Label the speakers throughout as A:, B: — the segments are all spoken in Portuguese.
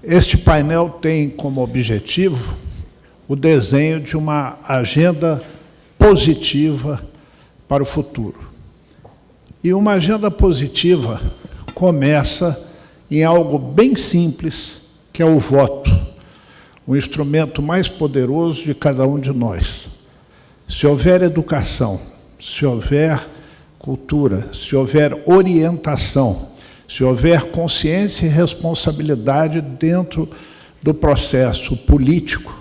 A: Este painel tem como objetivo o desenho de uma agenda positiva para o futuro. E uma agenda positiva começa em algo bem simples, que é o voto, o instrumento mais poderoso de cada um de nós. Se houver educação, se houver cultura, se houver orientação, se houver consciência e responsabilidade dentro do processo político,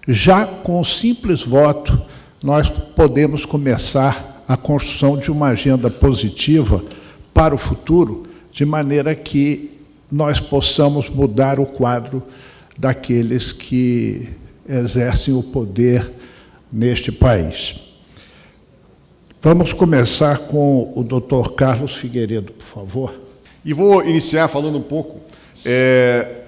A: já com o simples voto, nós podemos começar a construção de uma agenda positiva para o futuro, de maneira que nós possamos mudar o quadro daqueles que exercem o poder neste país. Vamos começar com o Dr. Carlos Figueiredo, por favor.
B: E vou iniciar falando um pouco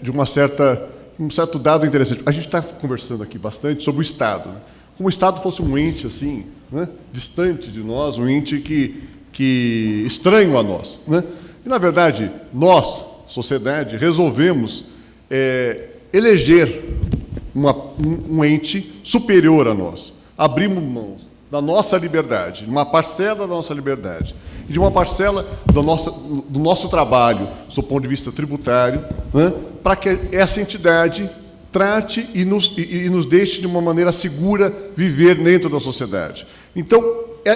B: de um certo dado interessante. A gente está conversando aqui bastante sobre o Estado. Como o Estado fosse um ente assim, né, distante de nós, um ente que estranho a nós, né? E, na verdade, nós, sociedade, resolvemos eleger um ente superior a nós. Abrimos mão da nossa liberdade, uma parcela da nossa liberdade, e de uma parcela do nosso trabalho, do ponto de vista tributário, né, para que essa entidade trate e nos deixe de uma maneira segura viver dentro da sociedade. Então,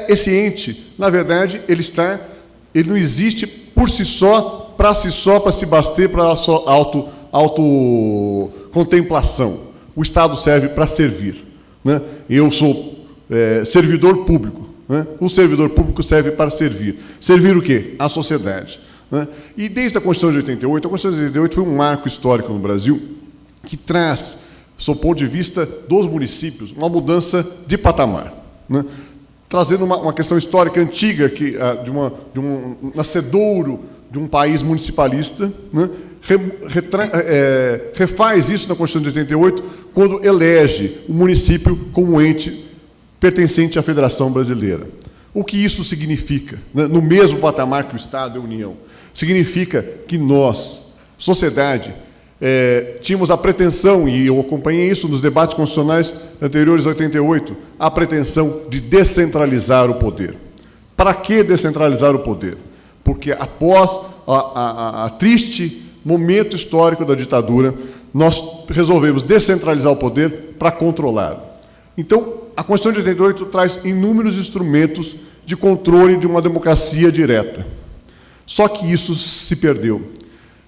B: esse ente, na verdade, ele não existe por si só, para se baster para a sua autocontemplação. O Estado serve para servir, né? Eu sou servidor público, né? O servidor público serve para servir. Servir o quê? A sociedade, né? E desde a Constituição de 88, a Constituição de 88 foi um marco histórico no Brasil, que traz, sob o ponto de vista dos municípios, uma mudança de patamar, né? Trazendo uma questão histórica antiga, de um nascedouro de um país municipalista, né? Refaz isso na Constituição de 88, quando elege o município como ente pertencente à Federação Brasileira. O que isso significa, né? No mesmo patamar que o Estado e a União? Significa que nós, sociedade, tínhamos a pretensão, e eu acompanhei isso nos debates constitucionais anteriores a 88, a pretensão de descentralizar o poder. Para que descentralizar o poder? Porque após a triste momento histórico da ditadura, nós resolvemos descentralizar o poder para controlar. Então, a Constituição de 88 traz inúmeros instrumentos de controle de uma democracia direta. Só que isso se perdeu.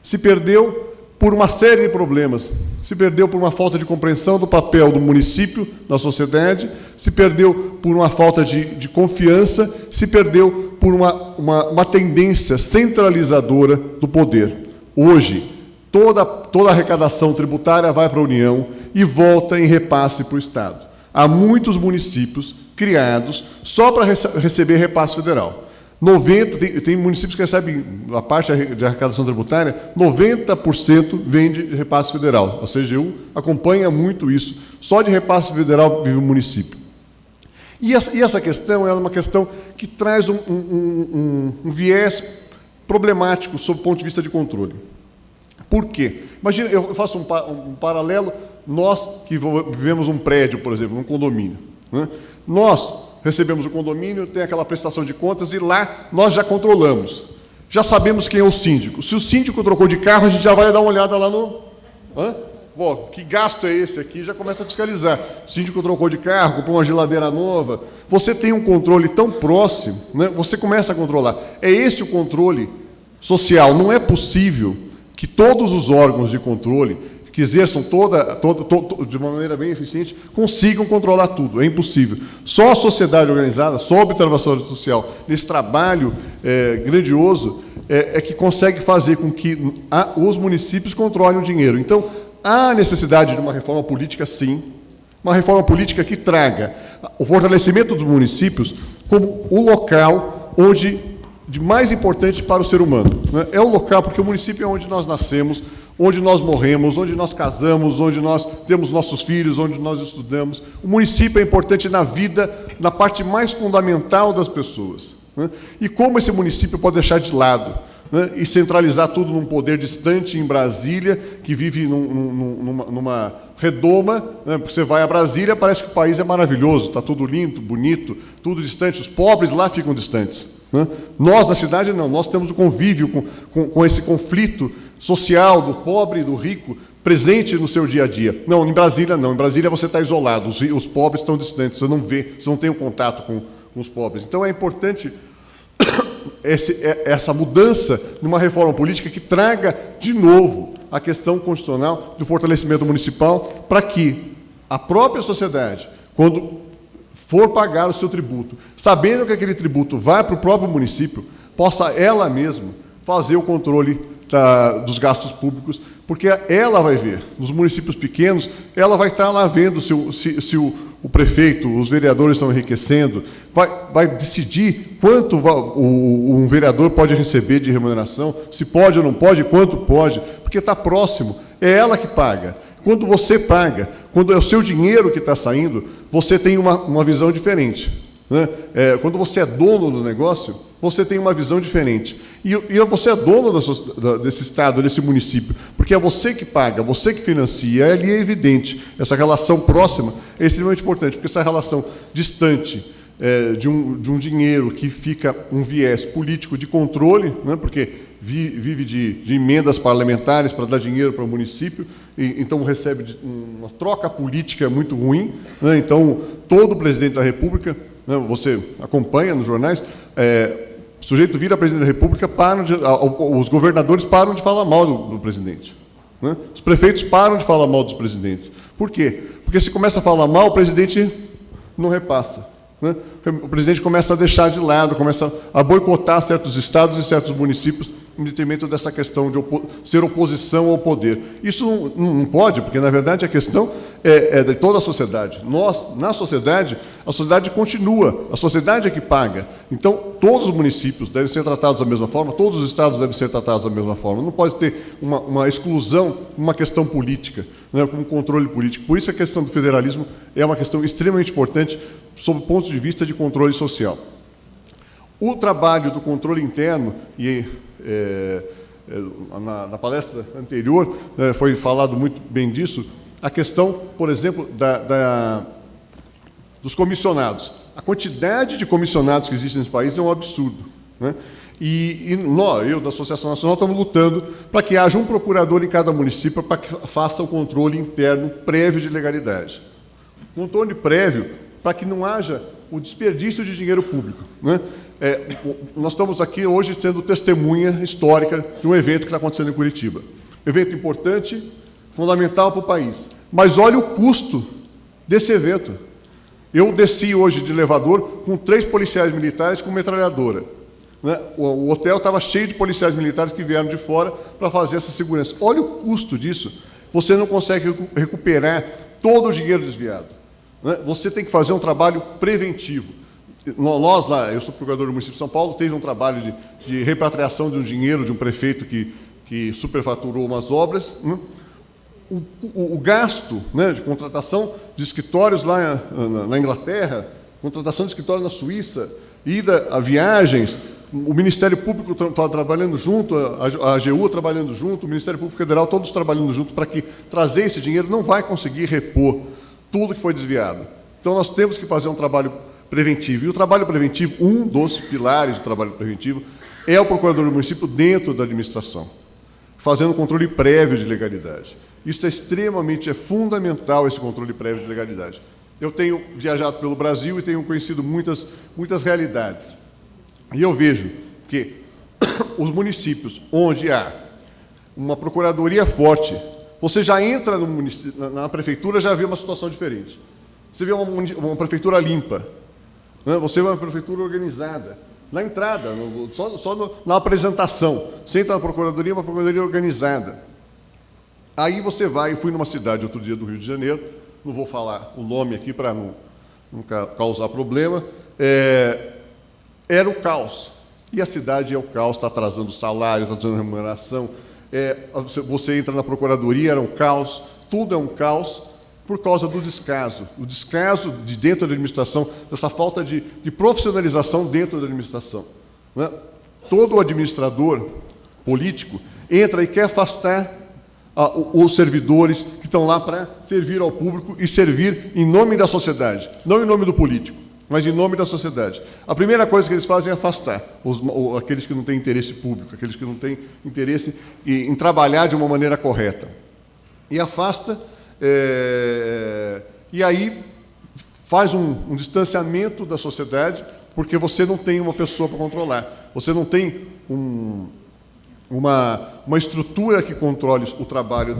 B: Se perdeu por uma série de problemas. Se perdeu por uma falta de compreensão do papel do município na sociedade, se perdeu por uma falta de confiança, se perdeu por uma tendência centralizadora do poder. Hoje, toda a arrecadação tributária vai para a União e volta em repasse para o Estado. Há muitos municípios criados só para receber repasse federal. Tem municípios que recebem a parte de arrecadação tributária, 90% vem de repasse federal. A CGU acompanha muito isso. Só de repasse federal vive o município. E essa questão é uma questão que traz um viés problemático sob o ponto de vista de controle. Por quê? Imagina, eu faço um paralelo, nós que vivemos num prédio, por exemplo, num condomínio, né? Nós recebemos o condomínio, tem aquela prestação de contas, e lá nós já controlamos. Já sabemos quem é o síndico. Se o síndico trocou de carro, a gente já vai dar uma olhada lá no... que gasto é esse aqui? Já começa a fiscalizar. O síndico trocou de carro, comprou uma geladeira nova. Você tem um controle tão próximo, né? Você começa a controlar. É esse o controle social. Não é possível que todos os órgãos de controle que exerçam de uma maneira bem eficiente, consigam controlar tudo. É impossível. Só a sociedade organizada, só a observação social, nesse trabalho grandioso, é que consegue fazer com que os municípios controlem o dinheiro. Então, há necessidade de uma reforma política, sim, uma reforma política que traga o fortalecimento dos municípios como o local de mais importante para o ser humano, né? É o local, porque o município é onde nós nascemos, onde nós morremos, onde nós casamos, onde nós temos nossos filhos, onde nós estudamos. O município é importante na vida, na parte mais fundamental das pessoas, né? E como esse município pode deixar de lado né, e centralizar tudo num poder distante em Brasília, que vive numa redoma, né, porque você vai a Brasília, parece que o país é maravilhoso, está tudo lindo, bonito, tudo distante, os pobres lá ficam distantes. Né? Nós, na cidade, não, nós temos o convívio com esse conflito social do pobre e do rico presente no seu dia a dia. Não, em Brasília não, em Brasília você está isolado, os pobres estão distantes, você não vê, você não tem um contato com os pobres. Então é importante essa mudança numa reforma política que traga, de novo, a questão constitucional do fortalecimento municipal para que a própria sociedade, quando for pagar o seu tributo, sabendo que aquele tributo vai para o próprio município, possa ela mesma fazer o controle dos gastos públicos, porque ela vai ver, nos municípios pequenos, ela vai estar lá vendo se o prefeito, os vereadores estão enriquecendo, vai decidir quanto um vereador pode receber de remuneração, se pode ou não pode, quanto pode, porque está próximo, é ela que paga. Quando você paga, quando é o seu dinheiro que está saindo, você tem uma visão diferente. Né? Quando você é dono do negócio, você tem uma visão diferente. E você é dono desse estado, desse município, porque é você que paga, você que financia, ali é evidente. Essa relação próxima é extremamente importante, porque essa relação distante de um dinheiro que fica um viés político de controle, né, porque vive de emendas parlamentares para dar dinheiro para o município, e então recebe uma troca política muito ruim. Né, então, todo presidente da República, né, você acompanha nos jornais, o sujeito vira presidente da República, os governadores param de falar mal do presidente. Né? Os prefeitos param de falar mal dos presidentes. Por quê? Porque se começa a falar mal, o presidente não repassa. Né? O presidente começa a deixar de lado, começa a boicotar certos estados e certos municípios em detrimento dessa questão de ser oposição ao poder. Isso não pode, porque, na verdade, a questão é de toda a sociedade. Nós, na sociedade, a sociedade continua, a sociedade é que paga. Então, todos os municípios devem ser tratados da mesma forma, todos os estados devem ser tratados da mesma forma. Não pode ter uma exclusão, uma questão política, né, com um controle político. Por isso, a questão do federalismo é uma questão extremamente importante, sob o ponto de vista de controle social. O trabalho do controle interno, e na palestra anterior foi falado muito bem disso, a questão, por exemplo, dos comissionados. A quantidade de comissionados que existem nesse país é um absurdo. Né? Eu, da Associação Nacional, estamos lutando para que haja um procurador em cada município para que faça o controle interno prévio de legalidade. Controle prévio para que não haja o desperdício de dinheiro público. Né? Nós estamos aqui hoje sendo testemunha histórica de um evento que está acontecendo em Curitiba. Evento importante, fundamental para o país. Mas olha o custo desse evento. Eu desci hoje de elevador com 3 policiais militares com metralhadora. Né? O hotel estava cheio de policiais militares que vieram de fora para fazer essa segurança. Olha o custo disso. Você não consegue recuperar todo o dinheiro desviado. Né? Você tem que fazer um trabalho preventivo. Nós lá, eu sou procurador do município de São Paulo, teve um trabalho de repatriação de um dinheiro de um prefeito que superfaturou umas obras. Né? O gasto, né, de contratação de escritórios lá na Inglaterra, contratação de escritórios na Suíça, ida a viagens, o Ministério Público está trabalhando junto, a AGU trabalhando junto, o Ministério Público Federal, todos trabalhando junto para que trazer esse dinheiro não vai conseguir repor tudo que foi desviado. Então, nós temos que fazer um trabalho preventivo. E o trabalho preventivo, um dos pilares do trabalho preventivo, é o procurador do município dentro da administração, fazendo controle prévio de legalidade. Isso é extremamente, fundamental, esse controle prévio de legalidade. Eu tenho viajado pelo Brasil e tenho conhecido muitas realidades. E eu vejo que os municípios onde há uma procuradoria forte, você já entra na prefeitura, já vê uma situação diferente. Você vê uma prefeitura limpa, né? Você vê uma prefeitura organizada. Na entrada, na apresentação, você entra na procuradoria, uma procuradoria organizada. Aí você vai, eu fui numa cidade outro dia do Rio de Janeiro, não vou falar o nome aqui para não causar problema, era o caos. E a cidade é o caos, está atrasando salário, está atrasando remuneração. Você entra na procuradoria, era um caos, tudo é um caos por causa do descaso. O descaso de dentro da administração, dessa falta de profissionalização dentro da administração. Né? Todo administrador, político entra e quer afastar os servidores que estão lá para servir ao público e servir em nome da sociedade, não em nome do político, mas em nome da sociedade. A primeira coisa que eles fazem é afastar aqueles que não têm interesse público, aqueles que não têm interesse em trabalhar de uma maneira correta. E afasta, e aí faz um distanciamento da sociedade, porque você não tem uma pessoa para controlar, você não tem uma estrutura que controle o trabalho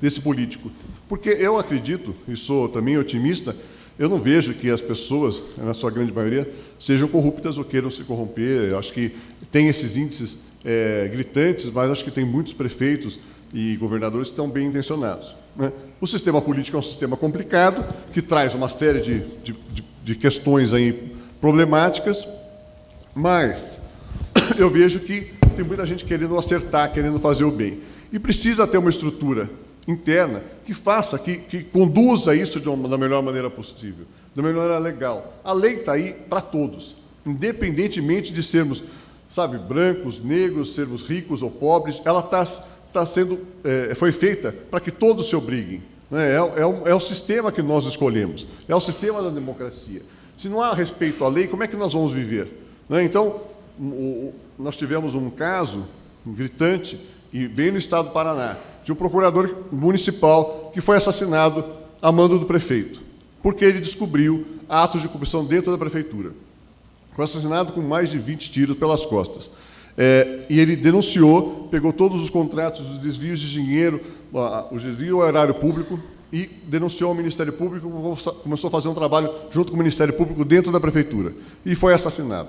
B: desse político. Porque eu acredito, e sou também otimista, eu não vejo que as pessoas, na sua grande maioria, sejam corruptas ou queiram se corromper. Eu acho que tem esses índices gritantes, mas acho que tem muitos prefeitos e governadores que estão bem intencionados, né? O sistema político é um sistema complicado, que traz uma série de questões aí problemáticas, mas eu vejo que tem muita gente querendo acertar, querendo fazer o bem. E precisa ter uma estrutura interna que faça, que conduza isso da melhor maneira possível, da melhor maneira legal. A lei está aí para todos, independentemente de sermos, sabe, brancos, negros, sermos ricos ou pobres, ela foi feita para que todos se obriguem, né? É o sistema que nós escolhemos, é o sistema da democracia. Se não há respeito à lei, como é que nós vamos viver, né? Então, nós tivemos um caso gritante, e bem no estado do Paraná, de um procurador municipal que foi assassinado a mando do prefeito, porque ele descobriu atos de corrupção dentro da prefeitura. Foi assassinado com mais de 20 tiros pelas costas. E ele denunciou, pegou todos os contratos, os desvios de dinheiro, o desvio ao erário público, e denunciou ao Ministério Público, começou a fazer um trabalho junto com o Ministério Público dentro da prefeitura, e foi assassinado.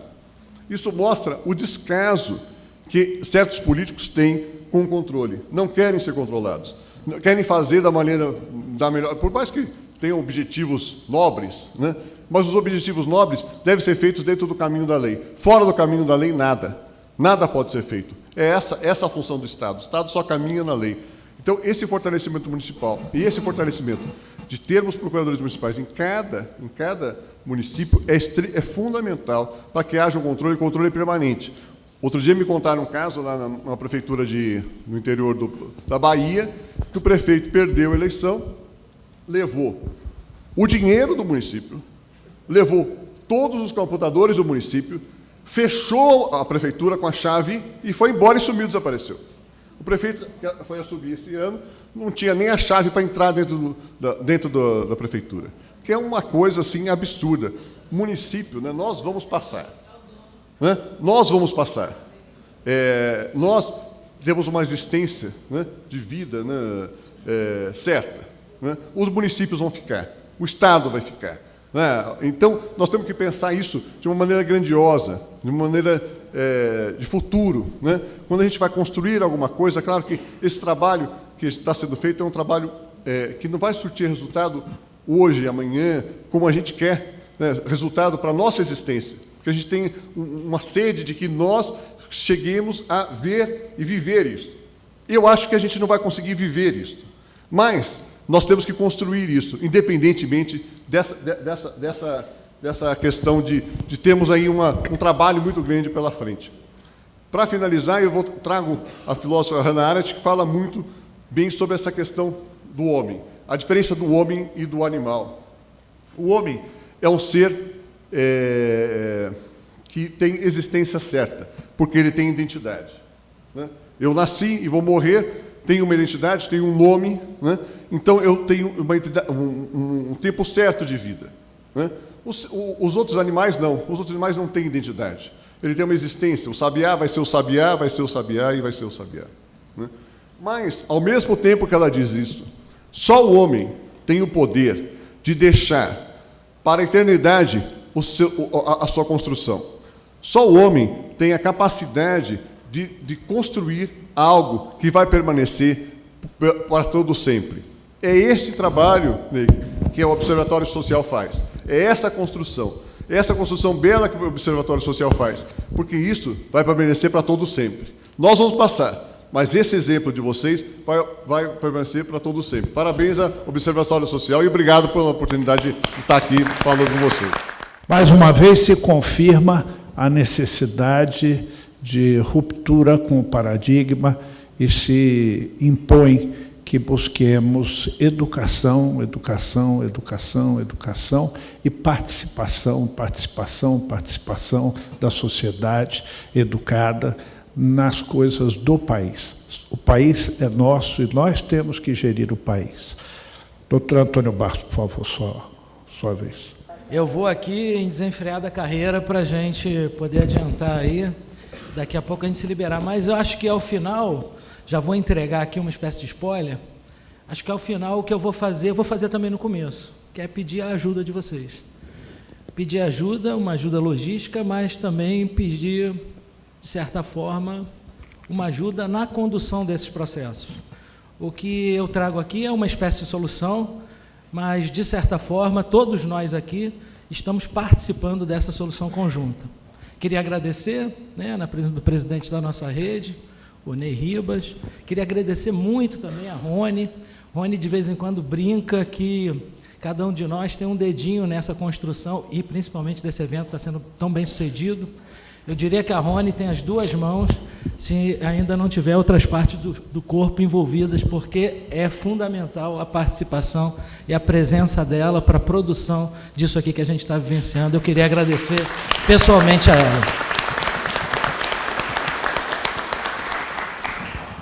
B: Isso mostra o descaso que certos políticos têm com o controle. Não querem ser controlados. Querem fazer da melhor... Por mais que tenham objetivos nobres, né? Mas os objetivos nobres devem ser feitos dentro do caminho da lei. Fora do caminho da lei, nada. Nada pode ser feito. É essa a função do Estado. O Estado só caminha na lei. Então, esse fortalecimento municipal e esse fortalecimento de termos procuradores municipais em cada município é fundamental para que haja um controle permanente. Outro dia me contaram um caso lá na prefeitura no interior da Bahia, que o prefeito perdeu a eleição, levou o dinheiro do município, levou todos os computadores do município, fechou a prefeitura com a chave e foi embora e sumiu, desapareceu. O prefeito que foi assumir esse ano não tinha nem a chave para entrar dentro da prefeitura, que é uma coisa assim absurda. Município, né, nós vamos passar. Né? Nós vamos passar. Nós temos uma existência, né, de vida, né, certa. Né? Os municípios vão ficar, o Estado vai ficar. Né? Então, nós temos que pensar isso de uma maneira grandiosa, de uma maneira de futuro. Né? Quando a gente vai construir alguma coisa, claro que esse trabalho que está sendo feito é um trabalho que não vai surtir resultado hoje, amanhã, como a gente quer, né, resultado para a nossa existência. Porque a gente tem uma sede de que nós cheguemos a ver e viver isso. Eu acho que a gente não vai conseguir viver isso, mas nós temos que construir isso, independentemente dessa questão de termos aí um trabalho muito grande pela frente. Para finalizar, eu trago a filósofa Hannah Arendt, que fala muito bem sobre essa questão do homem, a diferença do homem e do animal. O homem é um ser que tem existência certa, porque ele tem identidade. Né? Eu nasci e vou morrer, tenho uma identidade, tenho um nome, né? Então eu tenho um tempo certo de vida. Né? Os outros animais não, os outros animais não têm identidade. Ele tem uma existência, o sabiá vai ser o sabiá, vai ser o sabiá e vai ser o sabiá. Né? Mas, ao mesmo tempo que ela diz isso, só o homem tem o poder de deixar para a eternidade a sua construção. Só o homem tem a capacidade de construir algo que vai permanecer para todo sempre. É esse trabalho, né, que o Observatório Social faz. É essa construção bela que o Observatório Social faz, porque isso vai permanecer para todo sempre. Nós vamos passar, mas esse exemplo de vocês vai permanecer para todo sempre. Parabéns ao Observatório Social e obrigado pela oportunidade de estar aqui falando com vocês.
A: Mais uma vez se confirma a necessidade de ruptura com o paradigma e se impõe que busquemos educação, educação, educação, educação e participação, participação, participação da sociedade educada nas coisas do país. O país é nosso e nós temos que gerir o país. Doutor Antônio Barros, por favor, sua vez.
C: Eu vou aqui em desenfreada carreira para a gente poder adiantar aí, daqui a pouco a gente se liberar, mas eu acho que ao final, já vou entregar aqui uma espécie de spoiler, acho que ao final o que eu vou fazer também no começo, que é pedir a ajuda de vocês. Pedir ajuda, uma ajuda logística, mas também pedir, de certa forma, uma ajuda na condução desses processos. O que eu trago aqui é uma espécie de solução, mas, de certa forma, todos nós aqui estamos participando dessa solução conjunta. Queria agradecer, né, na presença do presidente da nossa rede, o Ney Ribas. Queria agradecer muito também a Rony. Rony, de vez em quando, brinca que cada um de nós tem um dedinho nessa construção e, principalmente, desse evento que está sendo tão bem sucedido. Eu diria que a Rony tem as duas mãos, se ainda não tiver outras partes do corpo envolvidas, porque é fundamental a participação e a presença dela para a produção disso aqui que a gente está vivenciando. Eu queria agradecer pessoalmente a ela.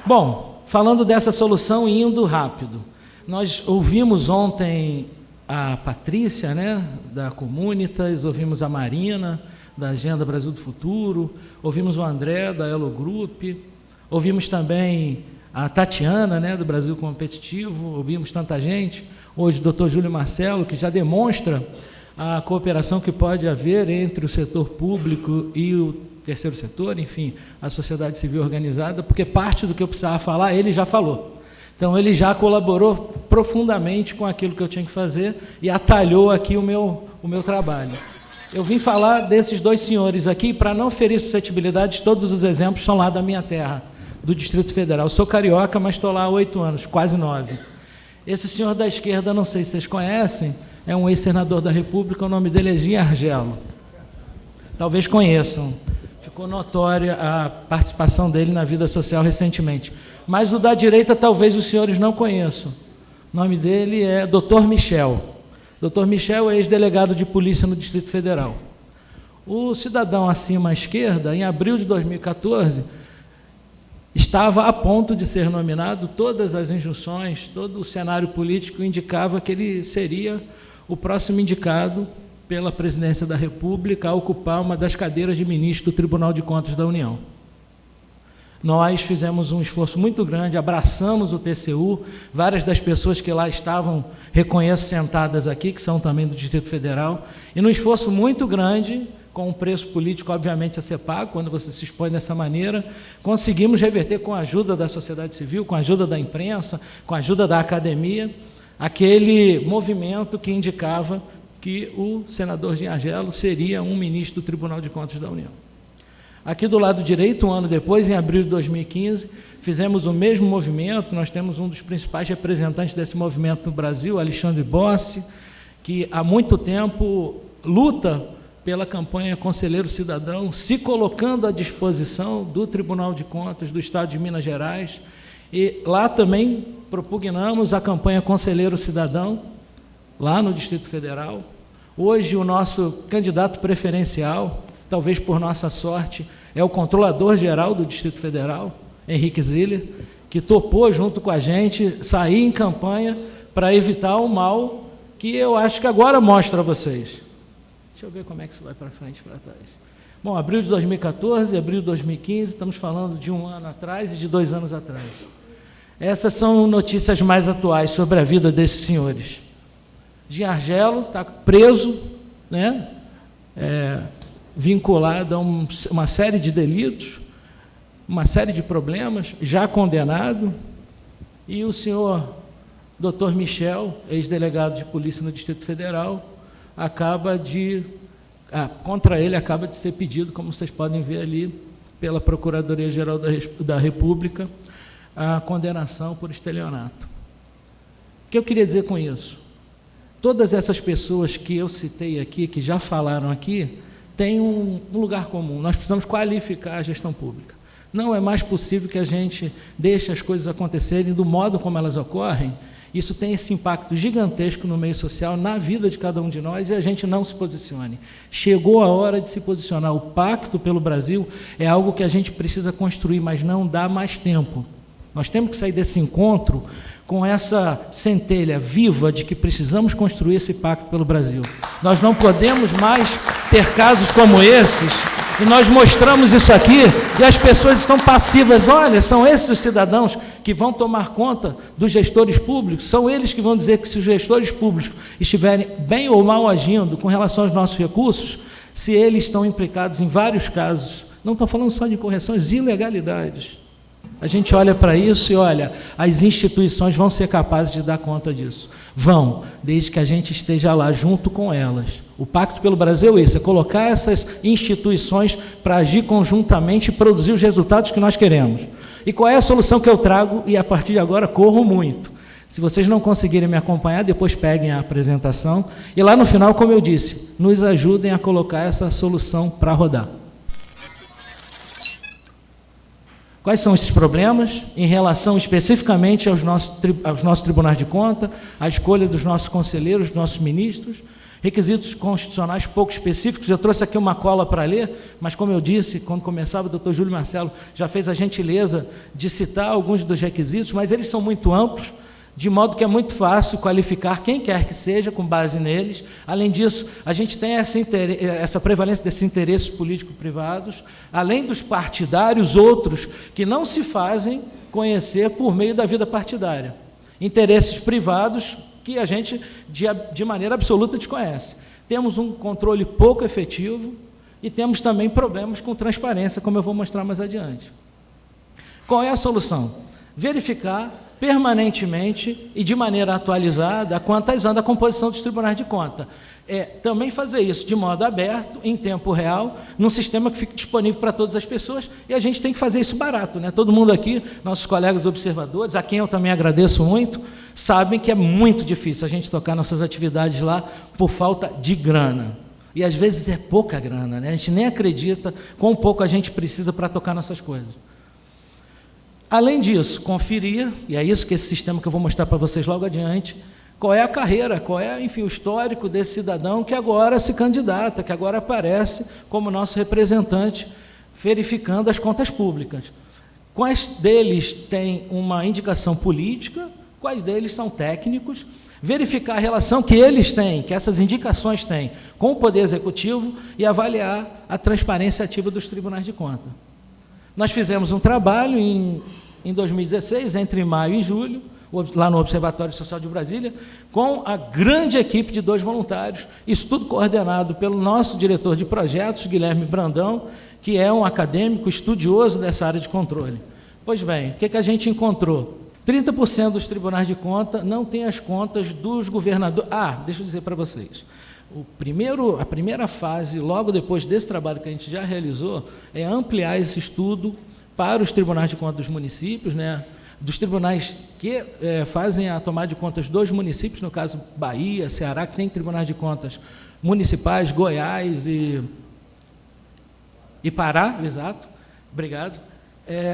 C: Bom, falando dessa solução, indo rápido, nós ouvimos ontem a Patrícia, né, da Comunitas, ouvimos a Marina, da Agenda Brasil do Futuro, ouvimos o André, da Elo Group, ouvimos também a Tatiana, né, do Brasil Competitivo, ouvimos tanta gente, hoje o Dr. Júlio Marcelo, que já demonstra a cooperação que pode haver entre o setor público e o terceiro setor, enfim, a sociedade civil organizada, porque parte do que eu precisava falar, ele já falou. Então, ele já colaborou profundamente com aquilo que eu tinha que fazer e atalhou aqui o meu trabalho. Eu vim falar desses dois senhores aqui, para não ferir suscetibilidades, todos os exemplos são lá da minha terra, do Distrito Federal. Eu sou carioca, mas estou lá há 8 anos, quase 9. Esse senhor da esquerda, não sei se vocês conhecem, é um ex-senador da República, o nome dele é Gin Argelo. Talvez conheçam. Ficou notória a participação dele na vida social recentemente. Mas o da direita, talvez os senhores não conheçam. O nome dele é Dr. Michel. Dr. Michel é ex-delegado de polícia no Distrito Federal. O cidadão acima à esquerda, em abril de 2014, estava a ponto de ser nominado, todas as injunções, todo o cenário político indicava que ele seria o próximo indicado pela presidência da República a ocupar uma das cadeiras de ministro do Tribunal de Contas da União. Nós fizemos um esforço muito grande, abraçamos o TCU, várias das pessoas que lá estavam, reconheço sentadas aqui, que são também do Distrito Federal, e num esforço muito grande, com um preço político, obviamente, a ser pago, quando você se expõe dessa maneira, conseguimos reverter com a ajuda da sociedade civil, com a ajuda da imprensa, com a ajuda da academia, aquele movimento que indicava que o senador Gin Argelo seria um ministro do Tribunal de Contas da União. Aqui do lado direito, um ano depois, em abril de 2015, fizemos o mesmo movimento. Nós temos um dos principais representantes desse movimento no Brasil, Alexandre Bossi, que há muito tempo luta pela campanha Conselheiro Cidadão, se colocando à disposição do Tribunal de Contas do Estado de Minas Gerais. E lá também propugnamos a campanha Conselheiro Cidadão, lá no Distrito Federal. Hoje, o nosso candidato preferencial, talvez por nossa sorte, é o controlador-geral do Distrito Federal, Henrique Ziller, que topou, junto com a gente, sair em campanha para evitar o mal que eu acho que agora mostro a vocês. Deixa eu ver como é que isso vai para frente e para trás. Bom, abril de 2014, abril de 2015, estamos falando de 1 ano atrás e de 2 anos atrás. Essas são notícias mais atuais sobre a vida desses senhores. Gin Argelo está preso, né? Vinculado a uma série de delitos, uma série de problemas, já condenado, e o senhor Dr. Michel, ex-delegado de polícia no Distrito Federal, contra ele acaba de ser pedido, como vocês podem ver ali, pela Procuradoria-Geral da República, a condenação por estelionato. O que eu queria dizer com isso? Todas essas pessoas que eu citei aqui, que já falaram aqui, tem um lugar comum: nós precisamos qualificar a gestão pública. Não é mais possível que a gente deixe as coisas acontecerem do modo como elas ocorrem. Isso tem esse impacto gigantesco no meio social, na vida de cada um de nós, e a gente não se posicione. Chegou a hora de se posicionar. O Pacto pelo Brasil é algo que a gente precisa construir, mas não dá mais tempo. Nós temos que sair desse encontro com essa centelha viva de que precisamos construir esse Pacto pelo Brasil. Nós não podemos mais ter casos como esses, e nós mostramos isso aqui, e as pessoas estão passivas. Olha, são esses os cidadãos que vão tomar conta dos gestores públicos, são eles que vão dizer que se os gestores públicos estiverem bem ou mal agindo com relação aos nossos recursos, se eles estão implicados em vários casos, não estou falando só de incorreções, ilegalidades. A gente olha para isso e olha, as instituições vão ser capazes de dar conta disso. Vão, desde que a gente esteja lá junto com elas. O Pacto pelo Brasil é isso, é colocar essas instituições para agir conjuntamente e produzir os resultados que nós queremos. E qual é a solução que eu trago? E a partir de agora corro muito. Se vocês não conseguirem me acompanhar, depois peguem a apresentação. E lá no final, como eu disse, nos ajudem a colocar essa solução para rodar. Quais são esses problemas em relação especificamente aos nossos tribunais de conta, à escolha dos nossos conselheiros, dos nossos ministros, requisitos constitucionais pouco específicos? Eu trouxe aqui uma cola para ler, mas como eu disse, quando começava, o doutor Júlio Marcelo já fez a gentileza de citar alguns dos requisitos, mas eles são muito amplos, de modo que é muito fácil qualificar quem quer que seja com base neles. Além disso, a gente tem essa prevalência desses interesses político-privados, além dos partidários, outros que não se fazem conhecer por meio da vida partidária. Interesses privados que a gente, de maneira absoluta, desconhece. Temos um controle pouco efetivo e temos também problemas com transparência, como eu vou mostrar mais adiante. Qual é a solução? Verificar permanentemente e de maneira atualizada quantas anda a composição dos tribunais de conta. Também fazer isso de modo aberto, em tempo real, num sistema que fique disponível para todas as pessoas, e a gente tem que fazer isso barato, né? Todo mundo aqui, nossos colegas observadores, a quem eu também agradeço muito, sabem que é muito difícil a gente tocar nossas atividades lá por falta de grana. E às vezes é pouca grana, né? A gente nem acredita quão pouco a gente precisa para tocar nossas coisas. Além disso, conferir, e é isso que esse sistema que eu vou mostrar para vocês logo adiante, qual é a carreira, qual é, enfim, o histórico desse cidadão que agora se candidata, que agora aparece como nosso representante, verificando as contas públicas. Quais deles têm uma indicação política, quais deles são técnicos, verificar a relação que eles têm, que essas indicações têm, com o Poder Executivo e avaliar a transparência ativa dos tribunais de conta. Nós fizemos um trabalho em 2016, entre maio e julho, lá no Observatório Social de Brasília, com a grande equipe de 2 voluntários, isso tudo coordenado pelo nosso diretor de projetos, Guilherme Brandão, que é um acadêmico estudioso dessa área de controle. Pois bem, o que a gente encontrou? 30% dos tribunais de conta não têm as contas dos governadores. Deixa eu dizer para vocês. A primeira fase, logo depois desse trabalho que a gente já realizou, é ampliar esse estudo para os tribunais de contas dos municípios, né, dos tribunais que fazem a tomada de contas dos municípios, no caso Bahia, Ceará, que tem tribunais de contas municipais, Goiás e Pará, exato, obrigado.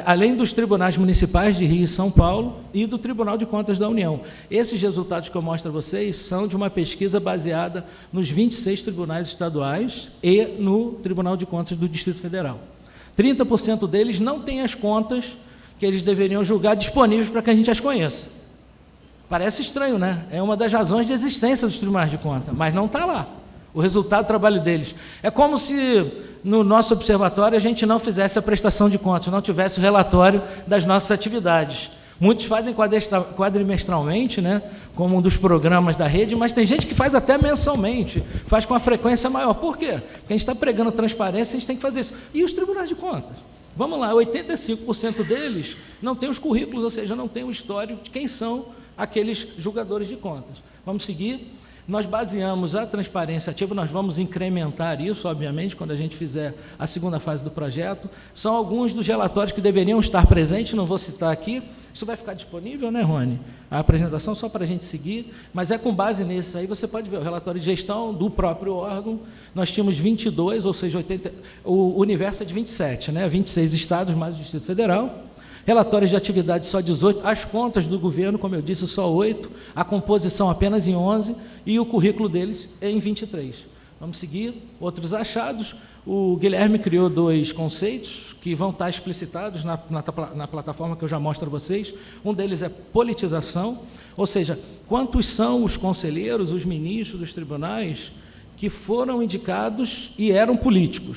C: Além dos tribunais municipais de Rio e São Paulo e do Tribunal de Contas da União. Esses resultados que eu mostro a vocês são de uma pesquisa baseada nos 26 tribunais estaduais e no Tribunal de Contas do Distrito Federal. 30% deles não têm as contas que eles deveriam julgar disponíveis para que a gente as conheça. Parece estranho, né? É uma das razões de existência dos tribunais de contas, mas não está lá. O resultado do trabalho deles. É como se no nosso observatório a gente não fizesse a prestação de contas, não tivesse o relatório das nossas atividades. Muitos fazem quadrimestralmente, né, como um dos programas da rede, mas tem gente que faz até mensalmente, faz com uma frequência maior. Por quê? Porque a gente está pregando transparência, a gente tem que fazer isso. E os tribunais de contas? Vamos lá, 85% deles não têm os currículos, ou seja, não têm o histórico de quem são aqueles julgadores de contas. Vamos seguir. Nós baseamos a transparência ativa, nós vamos incrementar isso, obviamente, quando a gente fizer a segunda fase do projeto. São alguns dos relatórios que deveriam estar presentes, não vou citar aqui, Isso vai ficar disponível, né, Rony? A apresentação só para a gente seguir, mas é com base nesses aí, você pode ver o relatório de gestão do próprio órgão. Nós tínhamos 22, ou seja, 80, o universo é de 27, né? 26 estados mais o Distrito Federal. Relatórios de atividade só 18, as contas do governo, como eu disse, só 8, a composição apenas em 11 e o currículo deles é em 23. Vamos seguir. Outros achados. O Guilherme criou 2 conceitos que vão estar explicitados na plataforma que eu já mostro a vocês. Um deles é politização, ou seja, quantos são os conselheiros, os ministros dos tribunais que foram indicados e eram políticos.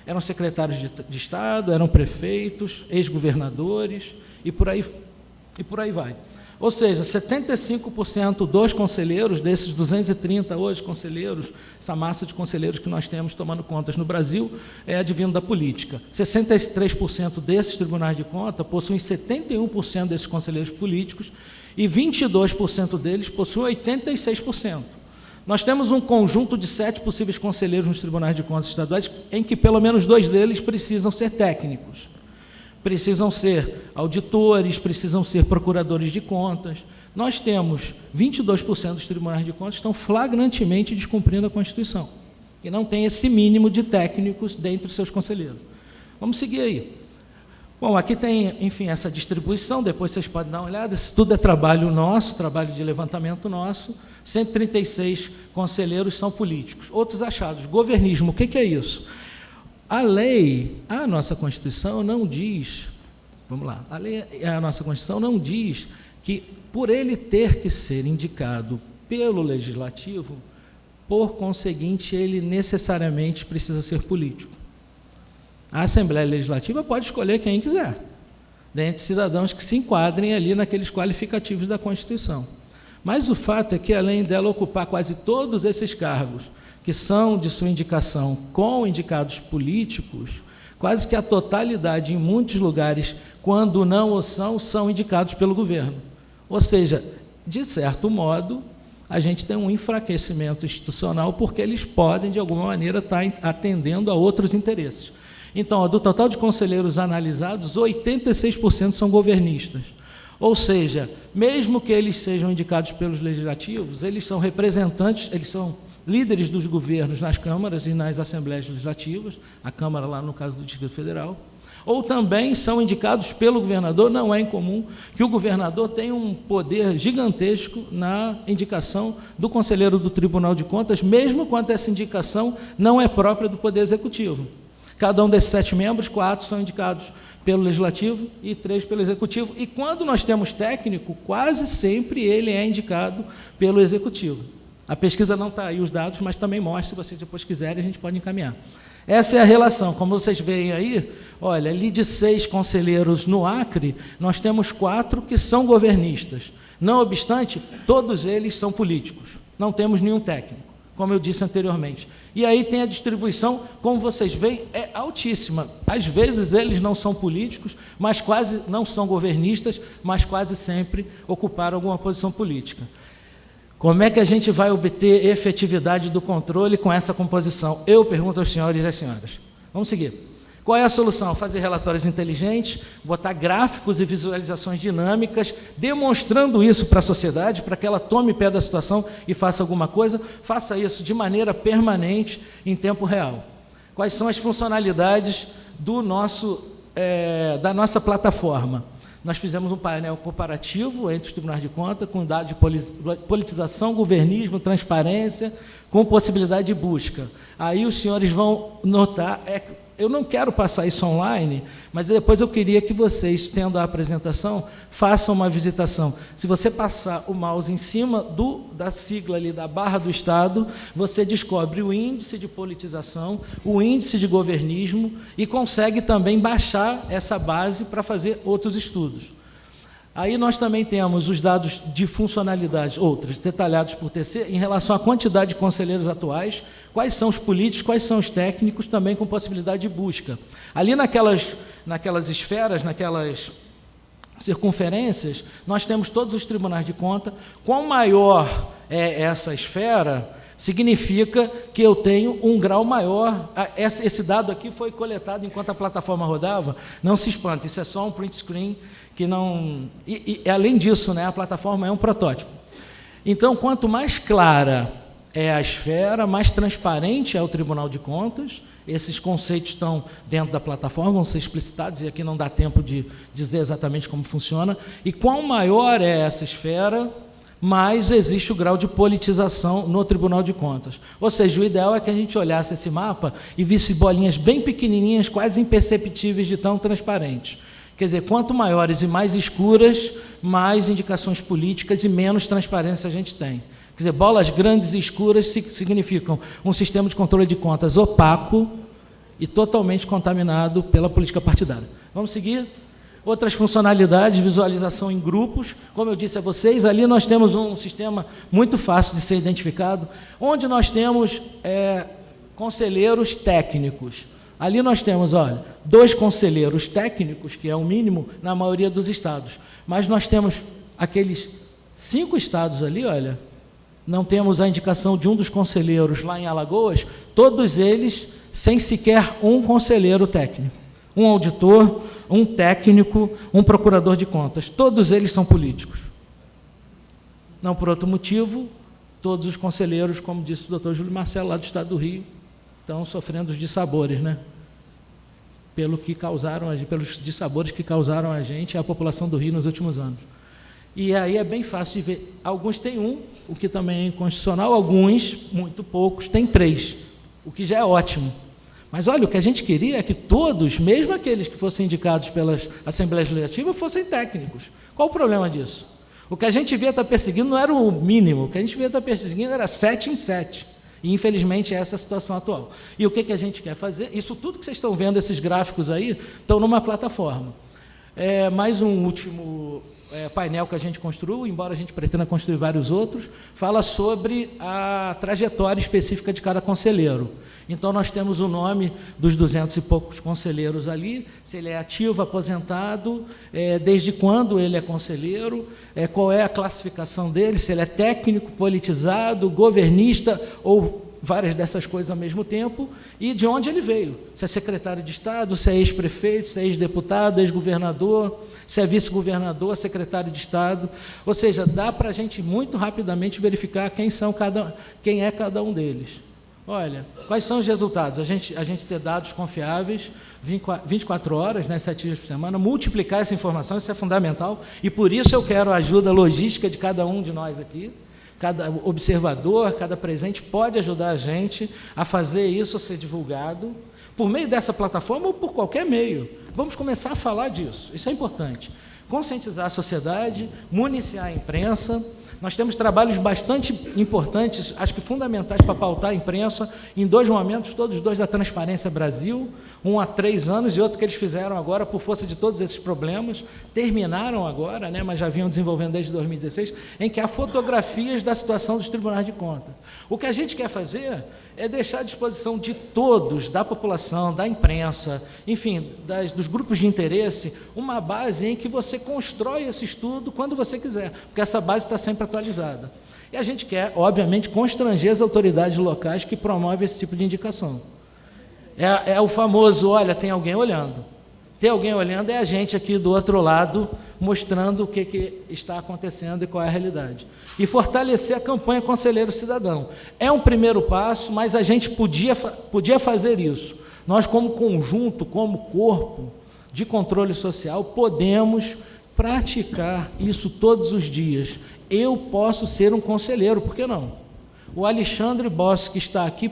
C: Eram secretários de Estado, eram prefeitos, ex-governadores e por aí vai. Ou seja, 75% dos conselheiros, desses 230 hoje conselheiros, essa massa de conselheiros que nós temos tomando contas no Brasil, é advindo da política. 63% desses tribunais de conta possuem 71% desses conselheiros políticos e 22% deles possuem 86%. Nós temos um conjunto de 7 possíveis conselheiros nos tribunais de contas estaduais, em que pelo menos 2 deles precisam ser técnicos, precisam ser auditores, precisam ser procuradores de contas. Nós temos 22% dos tribunais de contas que estão flagrantemente descumprindo a Constituição, e não tem esse mínimo de técnicos dentre os seus conselheiros. Vamos seguir aí. Bom, aqui tem, enfim, essa distribuição, depois vocês podem dar uma olhada, isso tudo é trabalho nosso, trabalho de levantamento nosso. 136 conselheiros são políticos. Outros achados, governismo, o que é isso? A lei, a nossa Constituição não diz, vamos lá, a nossa Constituição não diz que, por ele ter que ser indicado pelo Legislativo, por conseguinte, ele necessariamente precisa ser político. A Assembleia Legislativa pode escolher quem quiser, dentre cidadãos que se enquadrem ali naqueles qualificativos da Constituição. Mas o fato é que, além dela ocupar quase todos esses cargos, que são de sua indicação com indicados políticos, quase que a totalidade, em muitos lugares, quando não o são, são indicados pelo governo. Ou seja, de certo modo, a gente tem um enfraquecimento institucional, porque eles podem, de alguma maneira, estar atendendo a outros interesses. Então, do total de conselheiros analisados, 86% são governistas. Ou seja, mesmo que eles sejam indicados pelos legislativos, eles são representantes, eles são líderes dos governos nas câmaras e nas assembleias legislativas, a Câmara lá no caso do Distrito Federal, ou também são indicados pelo governador. Não é incomum que o governador tenha um poder gigantesco na indicação do conselheiro do Tribunal de Contas, mesmo quando essa indicação não é própria do Poder Executivo. Cada um desses 7 membros, 4 são indicados pelo Legislativo e 3 pelo Executivo. E quando nós temos técnico, quase sempre ele é indicado pelo Executivo. A pesquisa não está aí os dados, mas também mostra, se vocês depois quiserem, a gente pode encaminhar. Essa é a relação. Como vocês veem aí, olha, ali de 6 conselheiros no Acre, nós temos 4 que são governistas. Não obstante, todos eles são políticos. Não temos nenhum técnico, como eu disse anteriormente. E aí tem a distribuição, como vocês veem, é altíssima. Às vezes eles não são políticos, mas quase não são governistas, mas quase sempre ocuparam alguma posição política. Como é que a gente vai obter efetividade do controle com essa composição? Eu pergunto aos senhores e às senhoras. Vamos seguir. Qual é a solução? Fazer relatórios inteligentes, botar gráficos e visualizações dinâmicas, demonstrando isso para a sociedade, para que ela tome pé da situação e faça alguma coisa. Faça isso de maneira permanente, em tempo real. Quais são as funcionalidades da nossa plataforma? Nós fizemos um painel comparativo entre os tribunais de contas, com dados de politização, governismo, transparência, com possibilidade de busca. Aí os senhores vão notar, eu não quero passar isso online, mas depois eu queria que vocês, tendo a apresentação, façam uma visitação. Se você passar o mouse em cima da sigla ali, da barra do Estado, você descobre o índice de politização, o índice de governismo, e consegue também baixar essa base para fazer outros estudos. Aí nós também temos os dados de funcionalidade, outros, detalhados por TC, em relação à quantidade de conselheiros atuais, quais são os políticos, quais são os técnicos, também com possibilidade de busca. Ali naquelas esferas, naquelas circunferências, nós temos todos os tribunais de conta. Quanto maior é essa esfera, significa que eu tenho um grau maior. Esse dado aqui foi coletado enquanto a plataforma rodava. Não se espante, isso é só um print screen que não... além disso, né, a plataforma é um protótipo. Então, quanto mais clara é a esfera, mais transparente é o Tribunal de Contas. Esses conceitos estão dentro da plataforma, vão ser explicitados, e aqui não dá tempo de dizer exatamente como funciona. E quanto maior é essa esfera, mais existe o grau de politização no Tribunal de Contas. Ou seja, o ideal é que a gente olhasse esse mapa e visse bolinhas bem pequenininhas, quase imperceptíveis de tão transparentes. Quer dizer, quanto maiores e mais escuras, mais indicações políticas e menos transparência a gente tem. Quer dizer, bolas grandes e escuras significam um sistema de controle de contas opaco e totalmente contaminado pela política partidária. Vamos seguir? Outras funcionalidades, visualização em grupos. Como eu disse a vocês, ali nós temos um sistema muito fácil de ser identificado, onde nós temos conselheiros técnicos. Ali nós temos, olha, 2 conselheiros técnicos, que é o mínimo na maioria dos estados. Mas nós temos aqueles 5 estados ali, olha, não temos a indicação de um dos conselheiros lá em Alagoas, todos eles sem sequer um conselheiro técnico, um auditor, um técnico, um procurador de contas. Todos eles são políticos. Não por outro motivo, todos os conselheiros, como disse o doutor Júlio Marcelo, lá do Estado do Rio, estão sofrendo os dissabores, né? Pelos dissabores que causaram a gente e a população do Rio nos últimos anos. E aí é bem fácil de ver. Alguns têm 1, o que também é inconstitucional, alguns, muito poucos, têm 3, o que já é ótimo. Mas, olha, o que a gente queria é que todos, mesmo aqueles que fossem indicados pelas Assembleias Legislativas, fossem técnicos. Qual o problema disso? O que a gente devia estar perseguindo não era o mínimo, o que a gente devia estar perseguindo era 7 em 7. E, infelizmente, essa é a situação atual. E o que a gente quer fazer? Isso tudo que vocês estão vendo, esses gráficos aí, estão numa plataforma. Mais um último painel que a gente construiu, embora a gente pretenda construir vários outros, fala sobre a trajetória específica de cada conselheiro. Então, nós temos o nome dos 200 e poucos conselheiros ali, se ele é ativo, aposentado, desde quando ele é conselheiro, qual é a classificação dele, se ele é técnico, politizado, governista ou várias dessas coisas ao mesmo tempo, e de onde ele veio, se é secretário de Estado, se é ex-prefeito, se é ex-deputado, ex-governador, se é vice-governador, secretário de Estado. Ou seja, dá para a gente muito rapidamente verificar quem é cada um deles. Olha, quais são os resultados? A gente ter dados confiáveis, 24 horas, né, 7 dias por semana, multiplicar essa informação, isso é fundamental, e por isso eu quero a ajuda logística de cada um de nós aqui. Cada observador, cada presente pode ajudar a gente a fazer isso ser divulgado, por meio dessa plataforma ou por qualquer meio. Vamos começar a falar disso, isso é importante. Conscientizar a sociedade, municiar a imprensa. Nós temos trabalhos bastante importantes, acho que fundamentais para pautar a imprensa, em 2 momentos, todos 2 da Transparência Brasil, um há 3 anos e outro que eles fizeram agora por força de todos esses problemas, terminaram agora, né, mas já vinham desenvolvendo desde 2016, em que há fotografias da situação dos tribunais de contas. O que a gente quer fazer é deixar à disposição de todos, da população, da imprensa, enfim, dos grupos de interesse, uma base em que você constrói esse estudo quando você quiser, porque essa base está sempre atualizada. E a gente quer, obviamente, constranger as autoridades locais que promovem esse tipo de indicação. É o famoso, olha, tem alguém olhando. Ter alguém olhando é a gente aqui do outro lado, mostrando o que está acontecendo e qual é a realidade. E fortalecer a campanha Conselheiro Cidadão. É um primeiro passo, mas a gente podia fazer isso. Nós, como conjunto, como corpo de controle social, podemos praticar isso todos os dias. Eu posso ser um conselheiro, por que não? O Alexandre Bossi, que está aqui,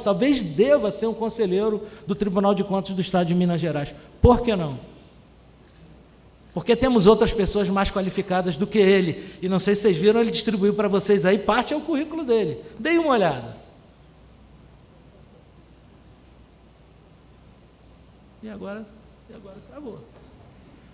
C: talvez deva ser um conselheiro do Tribunal de Contas do Estado de Minas Gerais. Por que não? Porque temos outras pessoas mais qualificadas do que ele. E não sei se vocês viram, ele distribuiu para vocês aí, parte é o currículo dele. Deem uma olhada. E agora travou.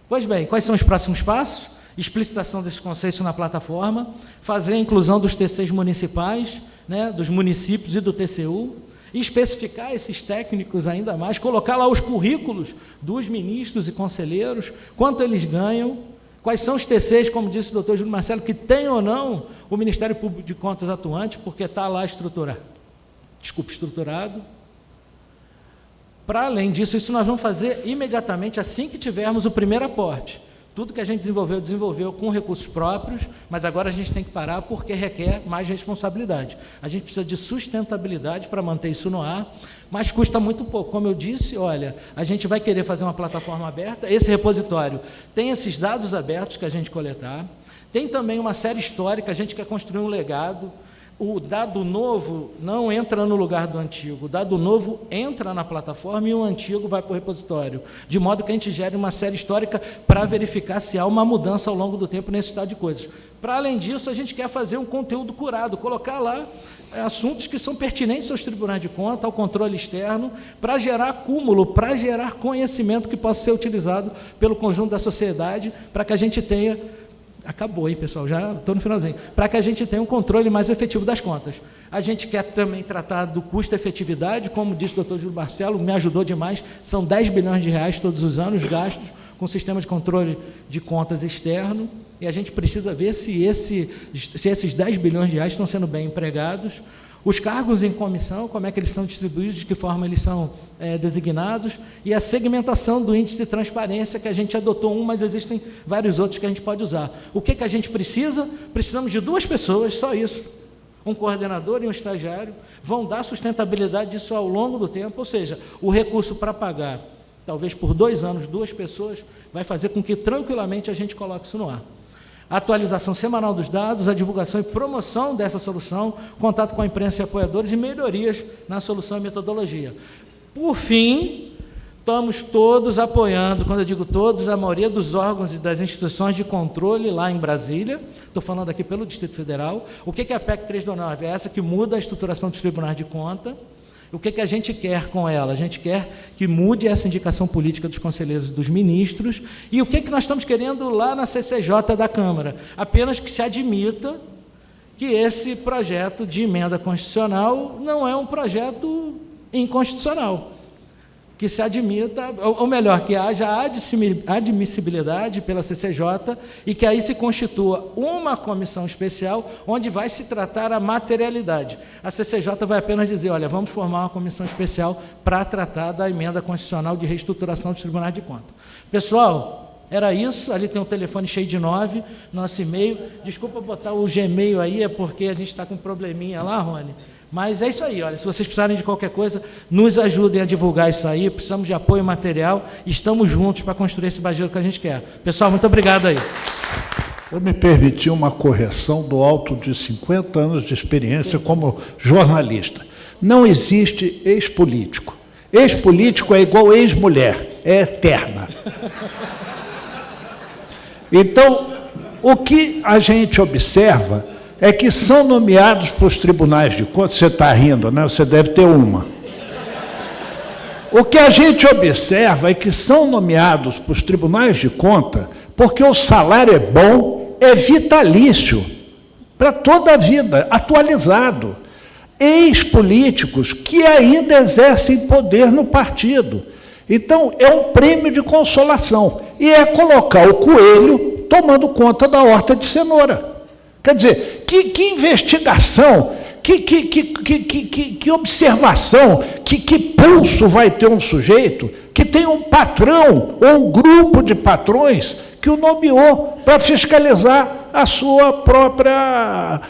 C: Pois bem, quais são os próximos passos? Explicitação desses conceitos na plataforma, fazer a inclusão dos TCs municipais, né, dos municípios e do TCU, especificar esses técnicos ainda mais, colocar lá os currículos dos ministros e conselheiros, quanto eles ganham, quais são os TCs, como disse o doutor Júlio Marcelo, que tem ou não o Ministério Público de Contas atuante, porque está lá estruturado. Para além disso, isso nós vamos fazer imediatamente assim que tivermos o primeiro aporte. Tudo que a gente desenvolveu com recursos próprios, mas agora a gente tem que parar porque requer mais responsabilidade. A gente precisa de sustentabilidade para manter isso no ar, mas custa muito pouco. Como eu disse, olha, a gente vai querer fazer uma plataforma aberta, esse repositório tem esses dados abertos que a gente coletar, tem também uma série histórica, a gente quer construir um legado. O dado novo não entra no lugar do antigo, o dado novo entra na plataforma e o antigo vai para o repositório, de modo que a gente gere uma série histórica para verificar se há uma mudança ao longo do tempo nesse estado de coisas. Para além disso, a gente quer fazer um conteúdo curado, colocar lá assuntos que são pertinentes aos tribunais de contas, ao controle externo, para gerar acúmulo, para gerar conhecimento que possa ser utilizado pelo conjunto da sociedade, para que a gente tenha... Acabou, hein, pessoal? Já estou no finalzinho. Para que a gente tenha um controle mais efetivo das contas. A gente quer também tratar do custo-efetividade, como disse o doutor Júlio Barcelo, me ajudou demais, são 10 bilhões de reais todos os anos gastos com o sistema de controle de contas externo, e a gente precisa ver se esses 10 bilhões de reais estão sendo bem empregados. Os cargos em comissão, como é que eles são distribuídos, de que forma eles são designados, e a segmentação do índice de transparência, que a gente adotou mas existem vários outros que a gente pode usar. O que a gente precisa? Precisamos de 2 pessoas, só isso. Um coordenador e um estagiário, vão dar sustentabilidade disso ao longo do tempo, ou seja, o recurso para pagar, talvez por 2 anos, 2 pessoas, vai fazer com que tranquilamente a gente coloque isso no ar. A atualização semanal dos dados, a divulgação e promoção dessa solução, contato com a imprensa e apoiadores e melhorias na solução e metodologia. Por fim, estamos todos apoiando, quando eu digo todos, a maioria dos órgãos e das instituições de controle lá em Brasília, estou falando aqui pelo Distrito Federal. O que é a PEC 329? É essa que muda a estruturação dos tribunais de conta. O que a gente quer com ela? A gente quer que mude essa indicação política dos conselheiros e dos ministros. E o que nós estamos querendo lá na CCJ da Câmara? Apenas que se admita que esse projeto de emenda constitucional não é um projeto inconstitucional. Que se admita, ou melhor, que haja admissibilidade pela CCJ e que aí se constitua uma comissão especial onde vai se tratar a materialidade. A CCJ vai apenas dizer, olha, vamos formar uma comissão especial para tratar da emenda constitucional de reestruturação dos tribunais de contas. Pessoal, era isso, ali tem um telefone cheio de 9, nosso e-mail. Desculpa botar o Gmail aí, é porque a gente está com um probleminha lá, Rony. Mas é isso aí, olha, se vocês precisarem de qualquer coisa, nos ajudem a divulgar isso aí, precisamos de apoio material, estamos juntos para construir esse Brasil que a gente quer. Pessoal, muito obrigado aí.
A: Vou me permitir uma correção do alto de 50 anos de experiência como jornalista. Não existe ex-político. Ex-político é igual ex-mulher, é eterna. Então, o que a gente observa é que são nomeados para os tribunais de contas, você está rindo, né? Você deve ter uma. O que a gente observa é que são nomeados para os tribunais de contas porque o salário é bom, é vitalício, para toda a vida, atualizado. Ex-políticos que ainda exercem poder no partido. Então, é um prêmio de consolação. E é colocar o coelho tomando conta da horta de cenoura. Quer dizer, que investigação, que observação, que pulso vai ter um sujeito que tem um patrão ou um grupo de patrões que o nomeou para fiscalizar a sua própria,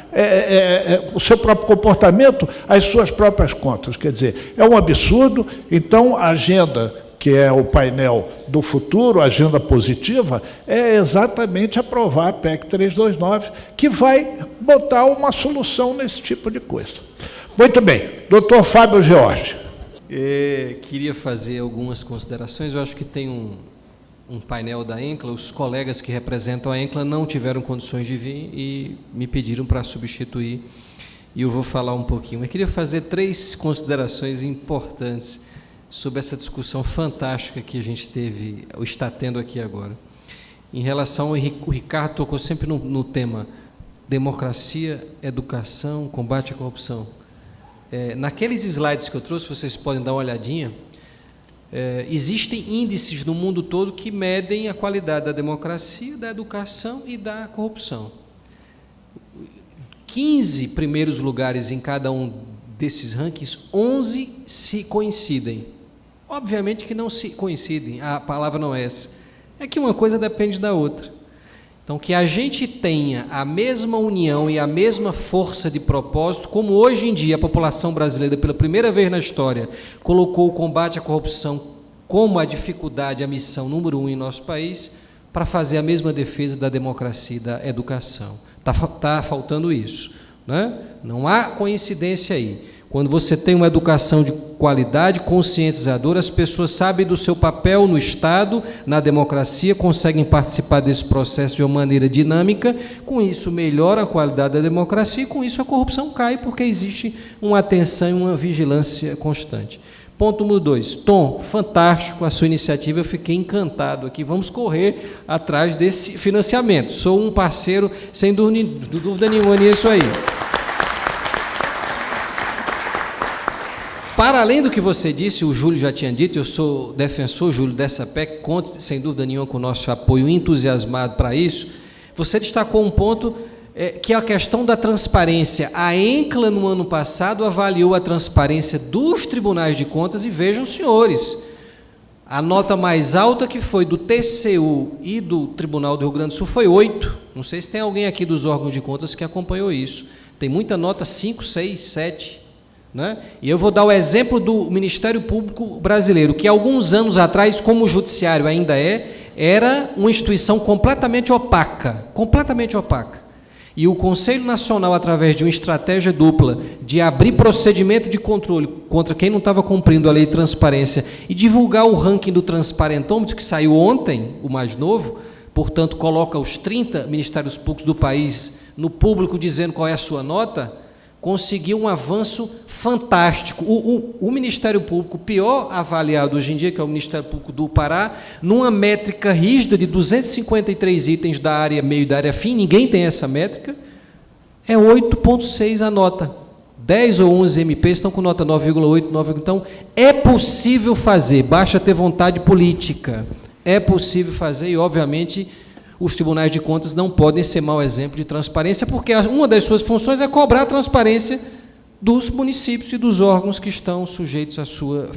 A: o seu próprio comportamento, as suas próprias contas. Quer dizer, é um absurdo. Então, a agenda, que é o painel do futuro, a agenda positiva, é exatamente aprovar a PEC 329, que vai botar uma solução nesse tipo de coisa. Muito bem. Doutor Fábio George.
D: Queria fazer algumas considerações. Eu acho que tem um painel da ENCLA, os colegas que representam a ENCLA não tiveram condições de vir e me pediram para substituir, e eu vou falar um pouquinho. Eu queria fazer 3 considerações importantes sobre essa discussão fantástica que a gente teve, ou está tendo aqui agora. Em relação ao o Ricardo tocou sempre no tema democracia, educação, combate à corrupção. Naqueles slides que eu trouxe, vocês podem dar uma olhadinha, existem índices no mundo todo que medem a qualidade da democracia, da educação e da corrupção. 15 primeiros lugares em cada um desses rankings, 11 se coincidem. Obviamente que não se coincidem, a palavra não é essa. É que uma coisa depende da outra. Então, que a gente tenha a mesma união e a mesma força de propósito, como hoje em dia a população brasileira, pela primeira vez na história, colocou o combate à corrupção como a dificuldade, a missão número 1 em nosso país, para fazer a mesma defesa da democracia e da educação. Está faltando isso, né? Não há coincidência aí. Quando você tem uma educação de qualidade, conscientizadora, as pessoas sabem do seu papel no Estado, na democracia, conseguem participar desse processo de uma maneira dinâmica, com isso melhora a qualidade da democracia e com isso a corrupção cai, porque existe uma atenção e uma vigilância constante. Ponto número 2. Tom, fantástico a sua iniciativa, eu fiquei encantado aqui. Vamos correr atrás desse financiamento. Sou um parceiro, sem dúvida nenhuma nisso aí. Para além do que você disse, o Júlio já tinha dito, eu sou defensor, Júlio, dessa PEC, conte sem dúvida nenhuma com o nosso apoio entusiasmado para isso. Você destacou um ponto que é a questão da transparência. A ENCLA, no ano passado, avaliou a transparência dos tribunais de contas e vejam, senhores, a nota mais alta que foi do TCU e do Tribunal do Rio Grande do Sul foi 8. Não sei se tem alguém aqui dos órgãos de contas que acompanhou isso. Tem muita nota 5, 6, 7. Né? E eu vou dar o exemplo do Ministério Público Brasileiro, que alguns anos atrás, como o Judiciário ainda era uma instituição completamente opaca. E o Conselho Nacional, através de uma estratégia dupla de abrir procedimento de controle contra quem não estava cumprindo a lei de transparência e divulgar o ranking do Transparentômetro, que saiu ontem, o mais novo, portanto, coloca os 30 ministérios públicos do país no público dizendo qual é a sua nota, conseguiu um avanço fantástico. O Ministério Público pior avaliado hoje em dia, que é o Ministério Público do Pará, numa métrica rígida de 253 itens da área meio e da área fim, ninguém tem essa métrica, é 8,6 a nota. 10 ou 11 MPs estão com nota 9,8, 9, então é possível fazer, basta ter vontade política. É possível fazer e, obviamente, os tribunais de contas não podem ser mau exemplo de transparência, porque uma das suas funções é cobrar a transparência dos municípios e dos órgãos que estão sujeitos à sua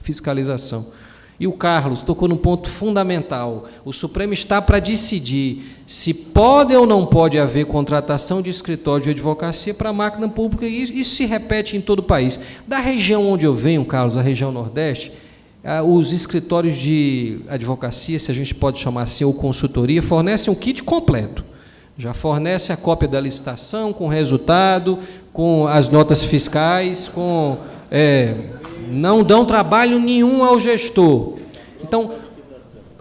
D: fiscalização. E o Carlos tocou num ponto fundamental. O Supremo está para decidir se pode ou não pode haver contratação de escritório de advocacia para a máquina pública, e isso se repete em todo o país. Da região onde eu venho, Carlos, a região Nordeste, os escritórios de advocacia, se a gente pode chamar assim, ou consultoria, fornecem um kit completo. Já fornecem a cópia da licitação, com resultado, com as notas fiscais, não dão trabalho nenhum ao gestor. Então,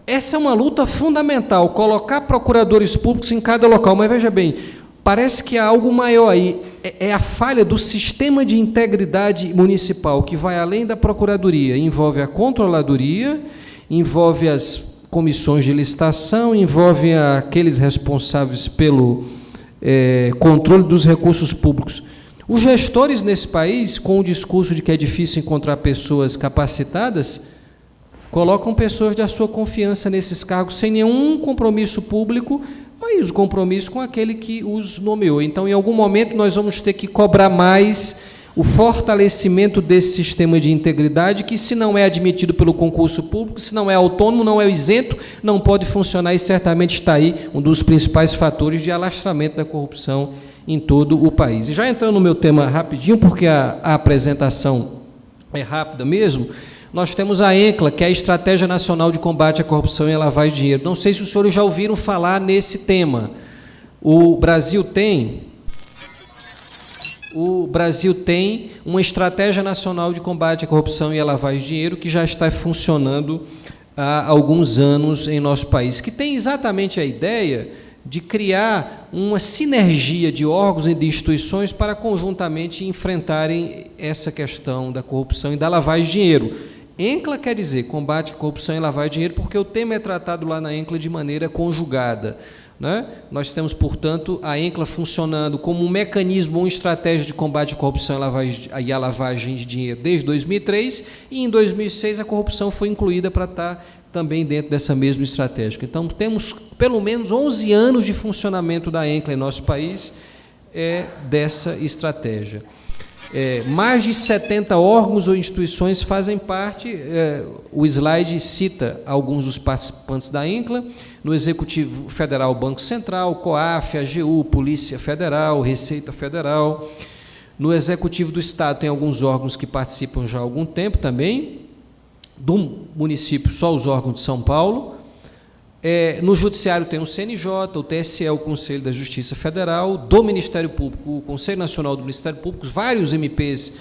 D: essa é uma luta fundamental, colocar procuradores públicos em cada local. Mas, veja bem, parece que há algo maior aí. É a falha do sistema de integridade municipal, que vai além da procuradoria, envolve a controladoria, envolve as comissões de licitação, envolve aqueles responsáveis pelo controle dos recursos públicos. Os gestores nesse país, com o discurso de que é difícil encontrar pessoas capacitadas, colocam pessoas da sua confiança nesses cargos sem nenhum compromisso público, mas o compromisso com aquele que os nomeou. Então, em algum momento, nós vamos ter que cobrar mais o fortalecimento desse sistema de integridade, que, se não é admitido pelo concurso público, se não é autônomo, não é isento, não pode funcionar, e certamente está aí um dos principais fatores de alastramento da corrupção em todo o país. E já entrando no meu tema rapidinho, porque a apresentação é rápida mesmo, nós temos a ENCLA, que é a Estratégia Nacional de Combate à Corrupção e à Lavagem de Dinheiro. Não sei se os senhores já ouviram falar nesse tema. O Brasil tem uma Estratégia Nacional de Combate à Corrupção e à Lavagem de Dinheiro, que já está funcionando há alguns anos em nosso país, que tem exatamente a ideia de criar uma sinergia de órgãos e de instituições para conjuntamente enfrentarem essa questão da corrupção e da lavagem de dinheiro. ENCLA quer dizer combate à corrupção e lavagem de dinheiro, porque o tema é tratado lá na ENCLA de maneira conjugada, né? Nós temos, portanto, a ENCLA funcionando como um mecanismo, uma estratégia de combate à corrupção e à lavagem de dinheiro desde 2003, e em 2006 a corrupção foi incluída para estar também dentro dessa mesma estratégia. Então, temos pelo menos 11 anos de funcionamento da ENCLA em nosso país, dessa estratégia. Mais de 70 órgãos ou instituições fazem parte, o slide cita alguns dos participantes da ENCLA, no Executivo Federal, Banco Central, COAF, AGU, Polícia Federal, Receita Federal. No Executivo do Estado tem alguns órgãos que participam já há algum tempo também, do município só os órgãos de São Paulo. No Judiciário tem o CNJ, o TSE, o Conselho da Justiça Federal, do Ministério Público, o Conselho Nacional do Ministério Público, vários MPs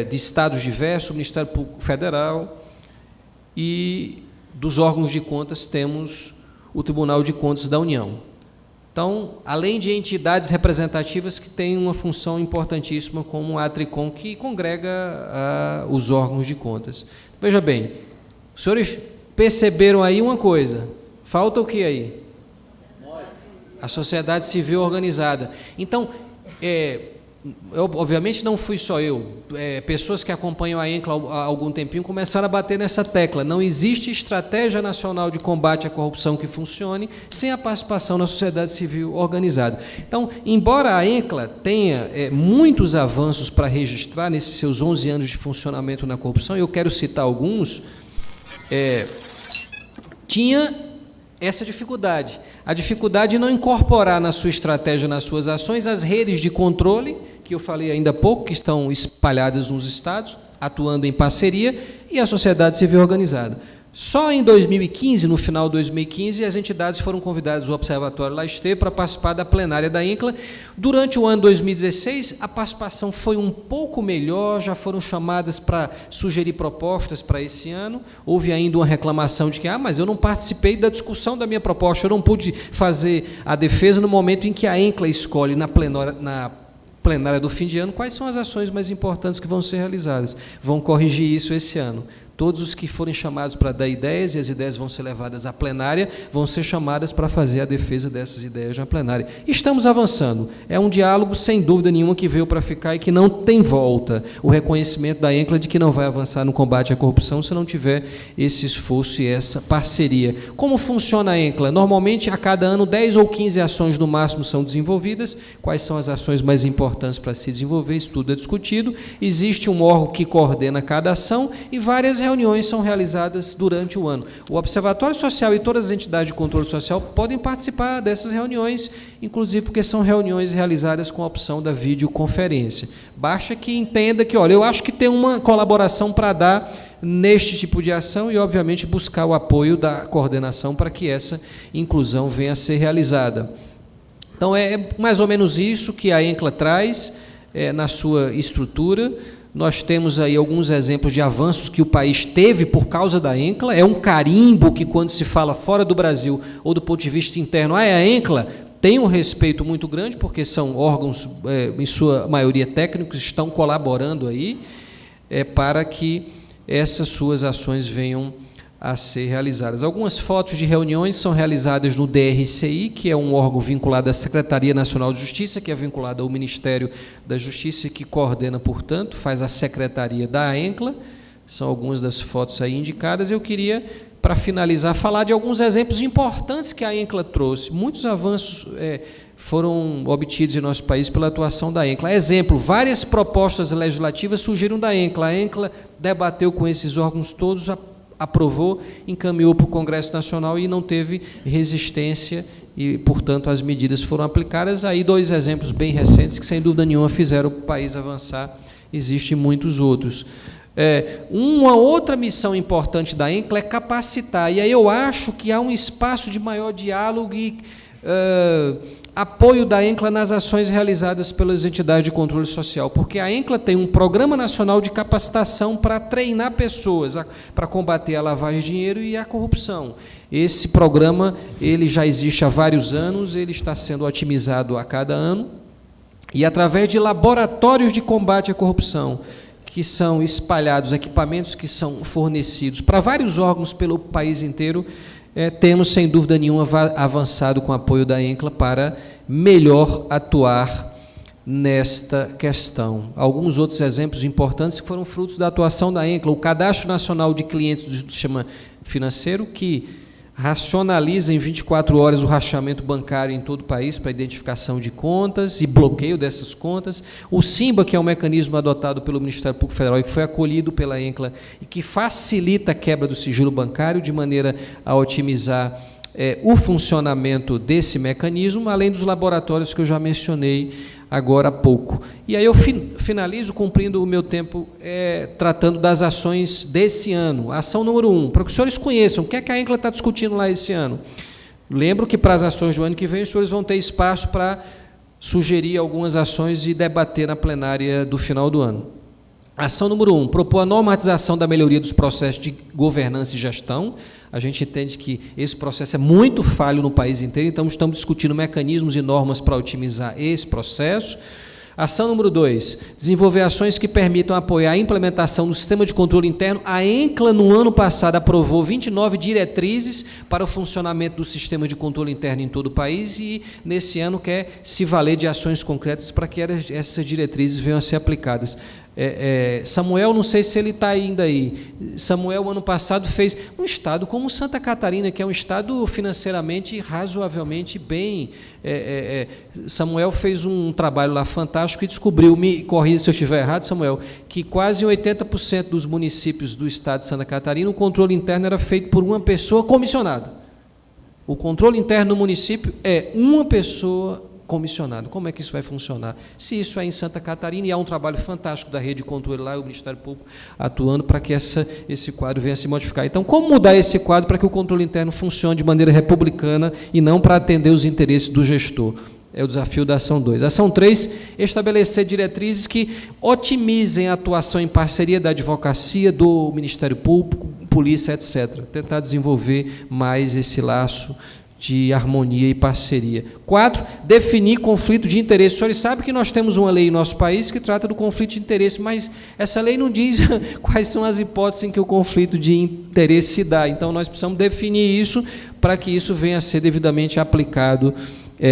D: de estados diversos, o Ministério Público Federal, e dos órgãos de contas temos o Tribunal de Contas da União. Então, além de entidades representativas que têm uma função importantíssima, como a Tricom, que congrega os órgãos de contas. Veja bem, os senhores perceberam aí uma coisa, falta o que aí? A sociedade civil organizada. Então, obviamente não fui só eu, pessoas que acompanham a ENCLA há algum tempinho começaram a bater nessa tecla. Não existe estratégia nacional de combate à corrupção que funcione sem a participação da sociedade civil organizada. Então, embora a ENCLA tenha muitos avanços para registrar nesses seus 11 anos de funcionamento na corrupção, eu quero citar alguns, tinha essa dificuldade. A dificuldade de não incorporar na sua estratégia, nas suas ações, as redes de controle, que eu falei ainda há pouco, que estão espalhadas nos estados, atuando em parceria, e a sociedade civil organizada. Só em 2015, no final de 2015, as entidades foram convidadas, o Observatório lá esteve, para participar da plenária da ENCLA. Durante o ano de 2016, a participação foi um pouco melhor, já foram chamadas para sugerir propostas para esse ano. Houve ainda uma reclamação de que, mas eu não participei da discussão da minha proposta, eu não pude fazer a defesa no momento em que a ENCLA escolhe na plenária do fim de ano quais são as ações mais importantes que vão ser realizadas. Vão corrigir isso esse ano. Todos os que forem chamados para dar ideias, e as ideias vão ser levadas à plenária, vão ser chamadas para fazer a defesa dessas ideias na plenária. Estamos avançando. É um diálogo, sem dúvida nenhuma, que veio para ficar e que não tem volta. O reconhecimento da ENCLA de que não vai avançar no combate à corrupção se não tiver esse esforço e essa parceria. Como funciona a ENCLA? Normalmente, a cada ano, 10 ou 15 ações no máximo são desenvolvidas. Quais são as ações mais importantes para se desenvolver? Isso tudo é discutido. Existe um órgão que coordena cada ação e várias reuniões são realizadas durante o ano. O Observatório Social e todas as entidades de controle social podem participar dessas reuniões, inclusive porque são reuniões realizadas com a opção da videoconferência. Basta que entenda que, olha, eu acho que tem uma colaboração para dar neste tipo de ação e, obviamente, buscar o apoio da coordenação para que essa inclusão venha a ser realizada. Então, é mais ou menos isso que a ENCLA traz na sua estrutura. Nós temos aí alguns exemplos de avanços que o país teve por causa da ENCLA. É um carimbo que, quando se fala fora do Brasil ou do ponto de vista interno, a ENCLA tem um respeito muito grande, porque são órgãos, em sua maioria técnicos, estão colaborando aí para que essas suas ações venham a ser realizadas. Algumas fotos de reuniões são realizadas no DRCI, que é um órgão vinculado à Secretaria Nacional de Justiça, que é vinculado ao Ministério da Justiça e que coordena, portanto, faz a secretaria da ENCLA. São algumas das fotos aí indicadas. Eu queria, para finalizar, falar de alguns exemplos importantes que a ENCLA trouxe. Muitos avanços foram obtidos em nosso país pela atuação da ENCLA. Exemplo, várias propostas legislativas surgiram da ENCLA. A ENCLA debateu com esses órgãos todos, aprovou, encaminhou para o Congresso Nacional e não teve resistência e, portanto, as medidas foram aplicadas. Aí 2 exemplos bem recentes que, sem dúvida nenhuma, fizeram o país avançar. Existem muitos outros. Uma outra missão importante da ENCLA é capacitar, e aí eu acho que há um espaço de maior diálogo e apoio da ENCLA nas ações realizadas pelas entidades de controle social, porque a ENCLA tem um programa nacional de capacitação para treinar pessoas para combater a lavagem de dinheiro e a corrupção. Esse programa ele já existe há vários anos, ele está sendo otimizado a cada ano, e através de laboratórios de combate à corrupção, que são espalhados, equipamentos que são fornecidos para vários órgãos pelo país inteiro, temos, sem dúvida nenhuma, avançado com o apoio da ENCLA para melhor atuar nesta questão. Alguns outros exemplos importantes que foram frutos da atuação da ENCLA, o Cadastro Nacional de Clientes do Sistema Financeiro, que racionaliza em 24 horas o rastreamento bancário em todo o país para identificação de contas e bloqueio dessas contas. O SIMBA, que é um mecanismo adotado pelo Ministério Público Federal e que foi acolhido pela ENCLA e que facilita a quebra do sigilo bancário de maneira a otimizar o funcionamento desse mecanismo, além dos laboratórios que eu já mencionei agora há pouco. E aí eu finalizo cumprindo o meu tempo tratando das ações desse ano. A ação número 1, para que os senhores conheçam, o que é que a ENCLA está discutindo lá esse ano. Lembro que para as ações do ano que vem, os senhores vão ter espaço para sugerir algumas ações e debater na plenária do final do ano. Ação número 1, propor a normatização da melhoria dos processos de governança e gestão. A gente entende que esse processo é muito falho no país inteiro, então estamos discutindo mecanismos e normas para otimizar esse processo. Ação número 2, desenvolver ações que permitam apoiar a implementação do sistema de controle interno. A ENCLA, no ano passado, aprovou 29 diretrizes para o funcionamento do sistema de controle interno em todo o país e, nesse ano, quer se valer de ações concretas para que essas diretrizes venham a ser aplicadas. Samuel, não sei se ele está ainda aí. Samuel, ano passado, fez um estado como Santa Catarina, que é um estado financeiramente razoavelmente bem. Samuel fez um trabalho lá fantástico e descobriu, me corrija se eu estiver errado, Samuel, que quase 80% dos municípios do estado de Santa Catarina, o controle interno era feito por uma pessoa comissionada. O controle interno no município é uma pessoa comissionado. Como é que isso vai funcionar? Se isso é em Santa Catarina, e há um trabalho fantástico da rede de controle lá, e o Ministério Público atuando para que esse quadro venha a se modificar. Então, como mudar esse quadro para que o controle interno funcione de maneira republicana e não para atender os interesses do gestor? É o desafio da ação 2. Ação 3, estabelecer diretrizes que otimizem a atuação em parceria da advocacia, do Ministério Público, polícia, etc. Tentar desenvolver mais esse laço de harmonia e parceria. 4, definir conflito de interesse. Os senhores sabem que nós temos uma lei em nosso país que trata do conflito de interesse, mas essa lei não diz quais são as hipóteses em que o conflito de interesse se dá. Então, nós precisamos definir isso para que isso venha a ser devidamente aplicado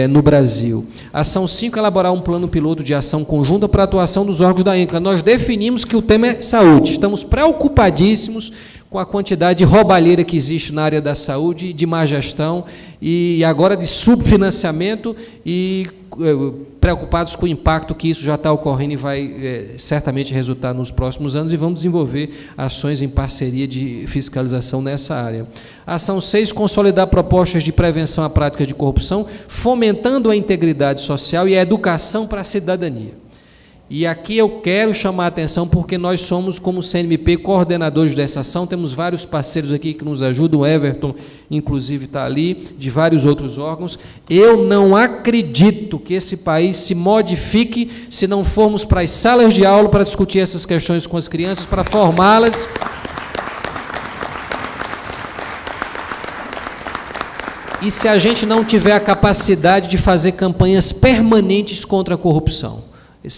D: no Brasil. Ação 5, elaborar um plano piloto de ação conjunta para a atuação dos órgãos da ENCLA. Nós definimos que o tema é saúde. Estamos preocupadíssimos com a quantidade de roubalheira que existe na área da saúde, de má gestão e agora de subfinanciamento e preocupados com o impacto que isso já está ocorrendo e vai certamente resultar nos próximos anos, e vamos desenvolver ações em parceria de fiscalização nessa área. Ação 6, consolidar propostas de prevenção à prática de corrupção, fomentando a integridade social e a educação para a cidadania. E aqui eu quero chamar a atenção porque nós somos, como CNMP, coordenadores dessa ação, temos vários parceiros aqui que nos ajudam, o Everton, inclusive, está ali, de vários outros órgãos. Eu não acredito que esse país se modifique se não formos para as salas de aula para discutir essas questões com as crianças, para formá-las. E se a gente não tiver a capacidade de fazer campanhas permanentes contra a corrupção.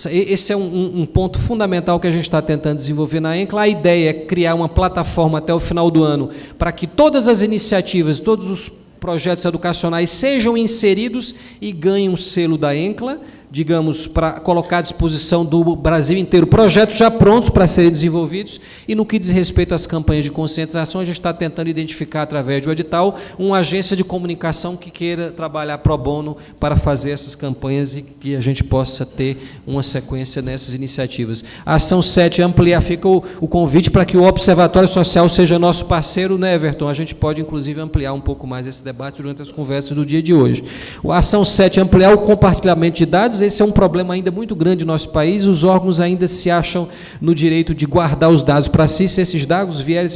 D: Esse é um ponto fundamental que a gente está tentando desenvolver na ENCLA. A ideia é criar uma plataforma até o final do ano para que todas as iniciativas, todos os projetos educacionais sejam inseridos e ganhem um selo da ENCLA, digamos, para colocar à disposição do Brasil inteiro projetos já prontos para serem desenvolvidos. E no que diz respeito às campanhas de conscientização, a gente está tentando identificar, através do edital, uma agência de comunicação que queira trabalhar pro bono para fazer essas campanhas e que a gente possa ter uma sequência nessas iniciativas. A ação 7, ampliar, fica o convite para que o Observatório Social seja nosso parceiro, né, Everton? A gente pode, inclusive, ampliar um pouco mais esse debate durante as conversas do dia de hoje. A ação 7, ampliar o compartilhamento de dados. Esse é um problema ainda muito grande no nosso país, os órgãos ainda se acham no direito de guardar os dados para si. Se esses dados vierem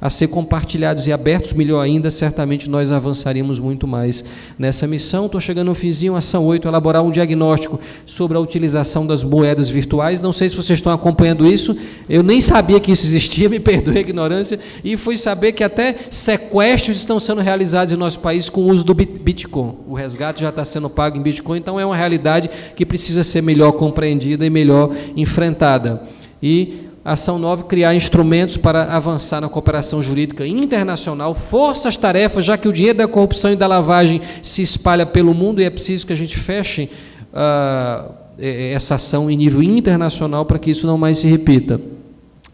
D: a ser compartilhados e abertos, melhor ainda, certamente nós avançaríamos muito mais nessa missão. Estou chegando ao finzinho. Ação 8, elaborar um diagnóstico sobre a utilização das moedas virtuais. Não sei se vocês estão acompanhando isso, eu nem sabia que isso existia, me perdoe a ignorância, e fui saber que até sequestros estão sendo realizados em nosso país com o uso do Bitcoin. O resgate já está sendo pago em Bitcoin, então é uma realidade que precisa ser melhor compreendida e melhor enfrentada. E ação 9, criar instrumentos para avançar na cooperação jurídica internacional, forças-tarefas, já que o dinheiro da corrupção e da lavagem se espalha pelo mundo e é preciso que a gente feche essa ação em nível internacional para que isso não mais se repita.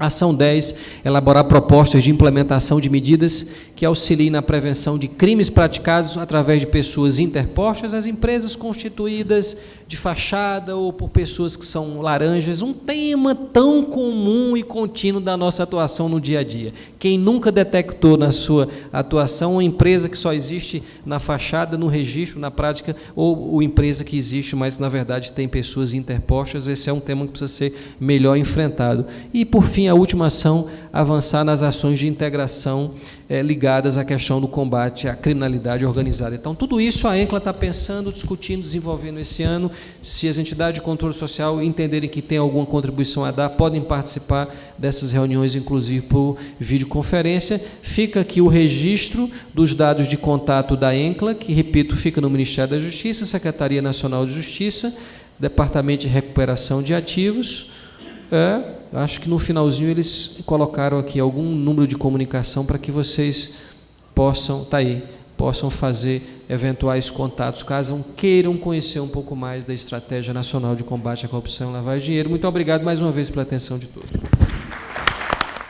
D: Ação 10, elaborar propostas de implementação de medidas que auxiliem na prevenção de crimes praticados através de pessoas interpostas às empresas constituídas de fachada ou por pessoas que são laranjas, um tema tão comum e contínuo da nossa atuação no dia a dia. Quem nunca detectou na sua atuação uma empresa que só existe na fachada, no registro, na prática, ou empresa que existe, mas na verdade tem pessoas interpostas, esse é um tema que precisa ser melhor enfrentado. E, por fim, a última ação, avançar nas ações de integração ligadas à questão do combate à criminalidade organizada. Então, tudo isso a ENCLA está pensando, discutindo, desenvolvendo esse ano. Se as entidades de controle social entenderem que tem alguma contribuição a dar, podem participar dessas reuniões, inclusive por videoconferência. Fica aqui o registro dos dados de contato da ENCLA, que, repito, fica no Ministério da Justiça, Secretaria Nacional de Justiça, Departamento de Recuperação de Ativos. Acho que no finalzinho eles colocaram aqui algum número de comunicação para que vocês possam fazer eventuais contatos, caso queiram conhecer um pouco mais da Estratégia Nacional de Combate à Corrupção e Lavagem de Dinheiro. Muito obrigado mais uma vez pela atenção de todos.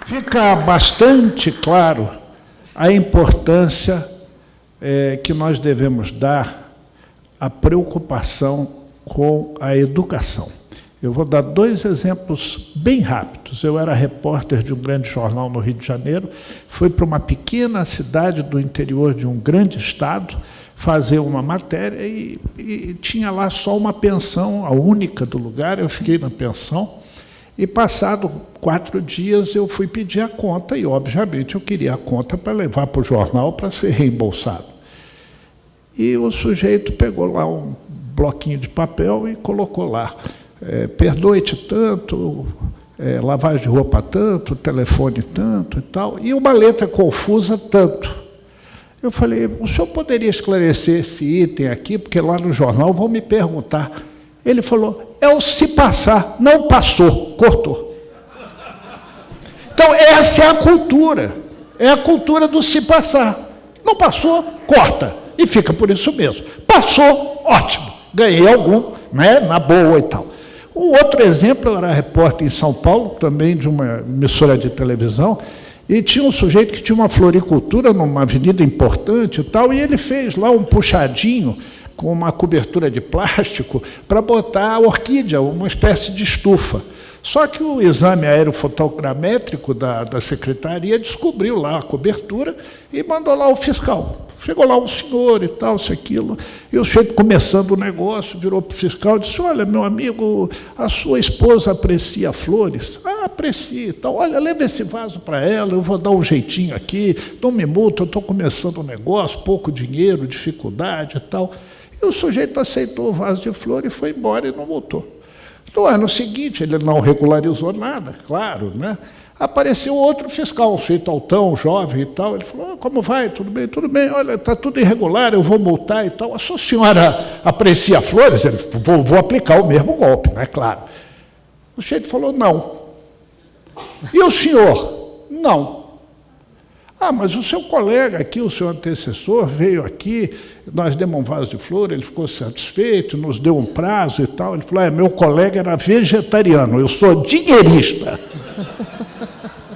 A: Fica bastante claro a importância que nós devemos dar à preocupação com a educação. Eu vou dar 2 exemplos bem rápidos. Eu era repórter de um grande jornal no Rio de Janeiro, fui para uma pequena cidade do interior de um grande estado fazer uma matéria e tinha lá só uma pensão, a única do lugar. Eu fiquei na pensão e, passado 4 dias, eu fui pedir a conta e, obviamente, eu queria a conta para levar para o jornal para ser reembolsado. E o sujeito pegou lá um bloquinho de papel e colocou lá: perdoe-te tanto, lavagem de roupa tanto, telefone tanto e tal, e uma letra confusa tanto. Eu falei: o senhor poderia esclarecer esse item aqui, porque lá no jornal vão me perguntar. Ele falou: é o se passar, não passou, cortou. Então, essa é a cultura do se passar. Não passou, corta, e fica por isso mesmo. Passou, ótimo, ganhei algum, né, na boa e tal. Um outro exemplo, eu era repórter em São Paulo, também de uma emissora de televisão, e tinha um sujeito que tinha uma floricultura numa avenida importante e tal, e ele fez lá um puxadinho com uma cobertura de plástico para botar a orquídea, uma espécie de estufa. Só que o exame aerofotogramétrico da secretaria descobriu lá a cobertura e mandou lá o fiscal. Chegou lá um senhor e tal, isso, aquilo, e o sujeito, começando o negócio, virou para o fiscal e disse: olha, meu amigo, a sua esposa aprecia flores? Ah, aprecia e tal. Olha, leva esse vaso para ela, eu vou dar um jeitinho aqui, não me multa, eu estou começando um negócio, pouco dinheiro, dificuldade e tal. E o sujeito aceitou o vaso de flor e foi embora e não multou. No ano seguinte, ele não regularizou nada, claro, né? Apareceu outro fiscal, um sujeito altão, jovem e tal. Ele falou: como vai? Tudo bem? Tudo bem. Olha, está tudo irregular, eu vou multar e tal. A sua senhora aprecia flores? Ele falou: vou aplicar o mesmo golpe, não é claro. O sujeito falou: não. E o senhor? Não. Ah, mas o seu colega aqui, o seu antecessor, veio aqui, nós demos um vaso de flor, ele ficou satisfeito, nos deu um prazo e tal. Ele falou: meu colega era vegetariano, eu sou dinheirista.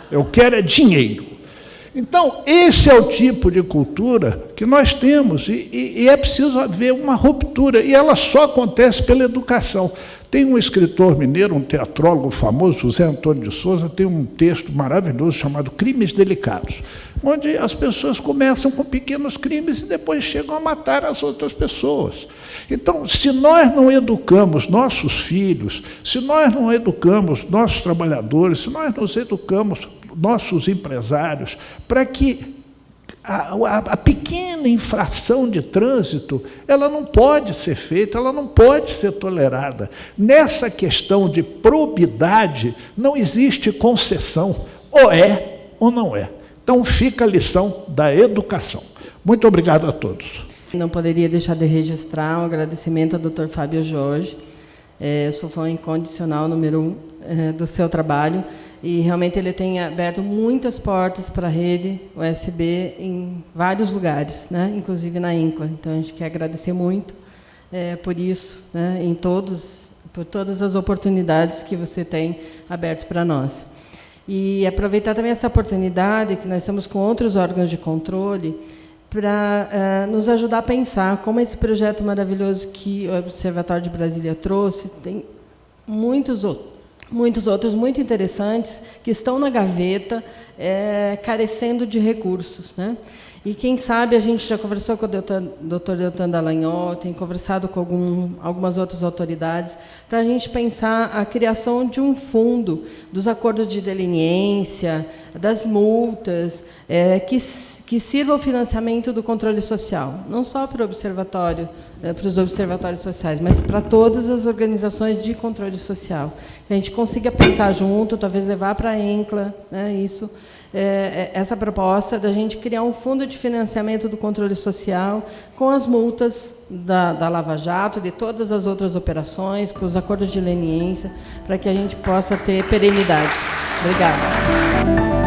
A: Eu quero é dinheiro. Então, esse é o tipo de cultura que nós temos, e é preciso haver uma ruptura, e ela só acontece pela educação. Tem um escritor mineiro, um teatrólogo famoso, José Antônio de Souza, tem um texto maravilhoso chamado Crimes Delicados, onde as pessoas começam com pequenos crimes e depois chegam a matar as outras pessoas. Então, se nós não educamos nossos filhos, se nós não educamos nossos trabalhadores, se nós não educamos nossos empresários, para que a pequena infração de trânsito, ela não pode ser feita, ela não pode ser tolerada. Nessa questão de probidade, não existe concessão, ou é ou não é. Então, fica a lição da educação. Muito obrigado a todos.
E: Não poderia deixar de registrar um agradecimento ao Dr. Fábio Jorge. Eu sou fã incondicional número 1 do seu trabalho, e realmente ele tem aberto muitas portas para a rede USB em vários lugares, né? Inclusive na INCLA. Então, a gente quer agradecer muito por isso, né? Por todas as oportunidades que você tem aberto para nós. E aproveitar também essa oportunidade, que nós estamos com outros órgãos de controle, para nos ajudar a pensar como esse projeto maravilhoso que o Observatório de Brasília trouxe, tem muitos outros muito interessantes que estão na gaveta, carecendo de recursos, né? E, quem sabe, a gente já conversou com o Dr. Deltan Dallagnol, tem conversado com algumas outras autoridades, para a gente pensar a criação de um fundo dos acordos de deliniência, das multas, que sirva ao financiamento do controle social, não só para o observatório, para os observatórios sociais, mas para todas as organizações de controle social. Que a gente consiga pensar junto, talvez levar para a ENCLA, né, isso, essa proposta da gente criar um fundo de financiamento do controle social com as multas da Lava Jato, de todas as outras operações, com os acordos de leniência, para que a gente possa ter perenidade. Obrigada.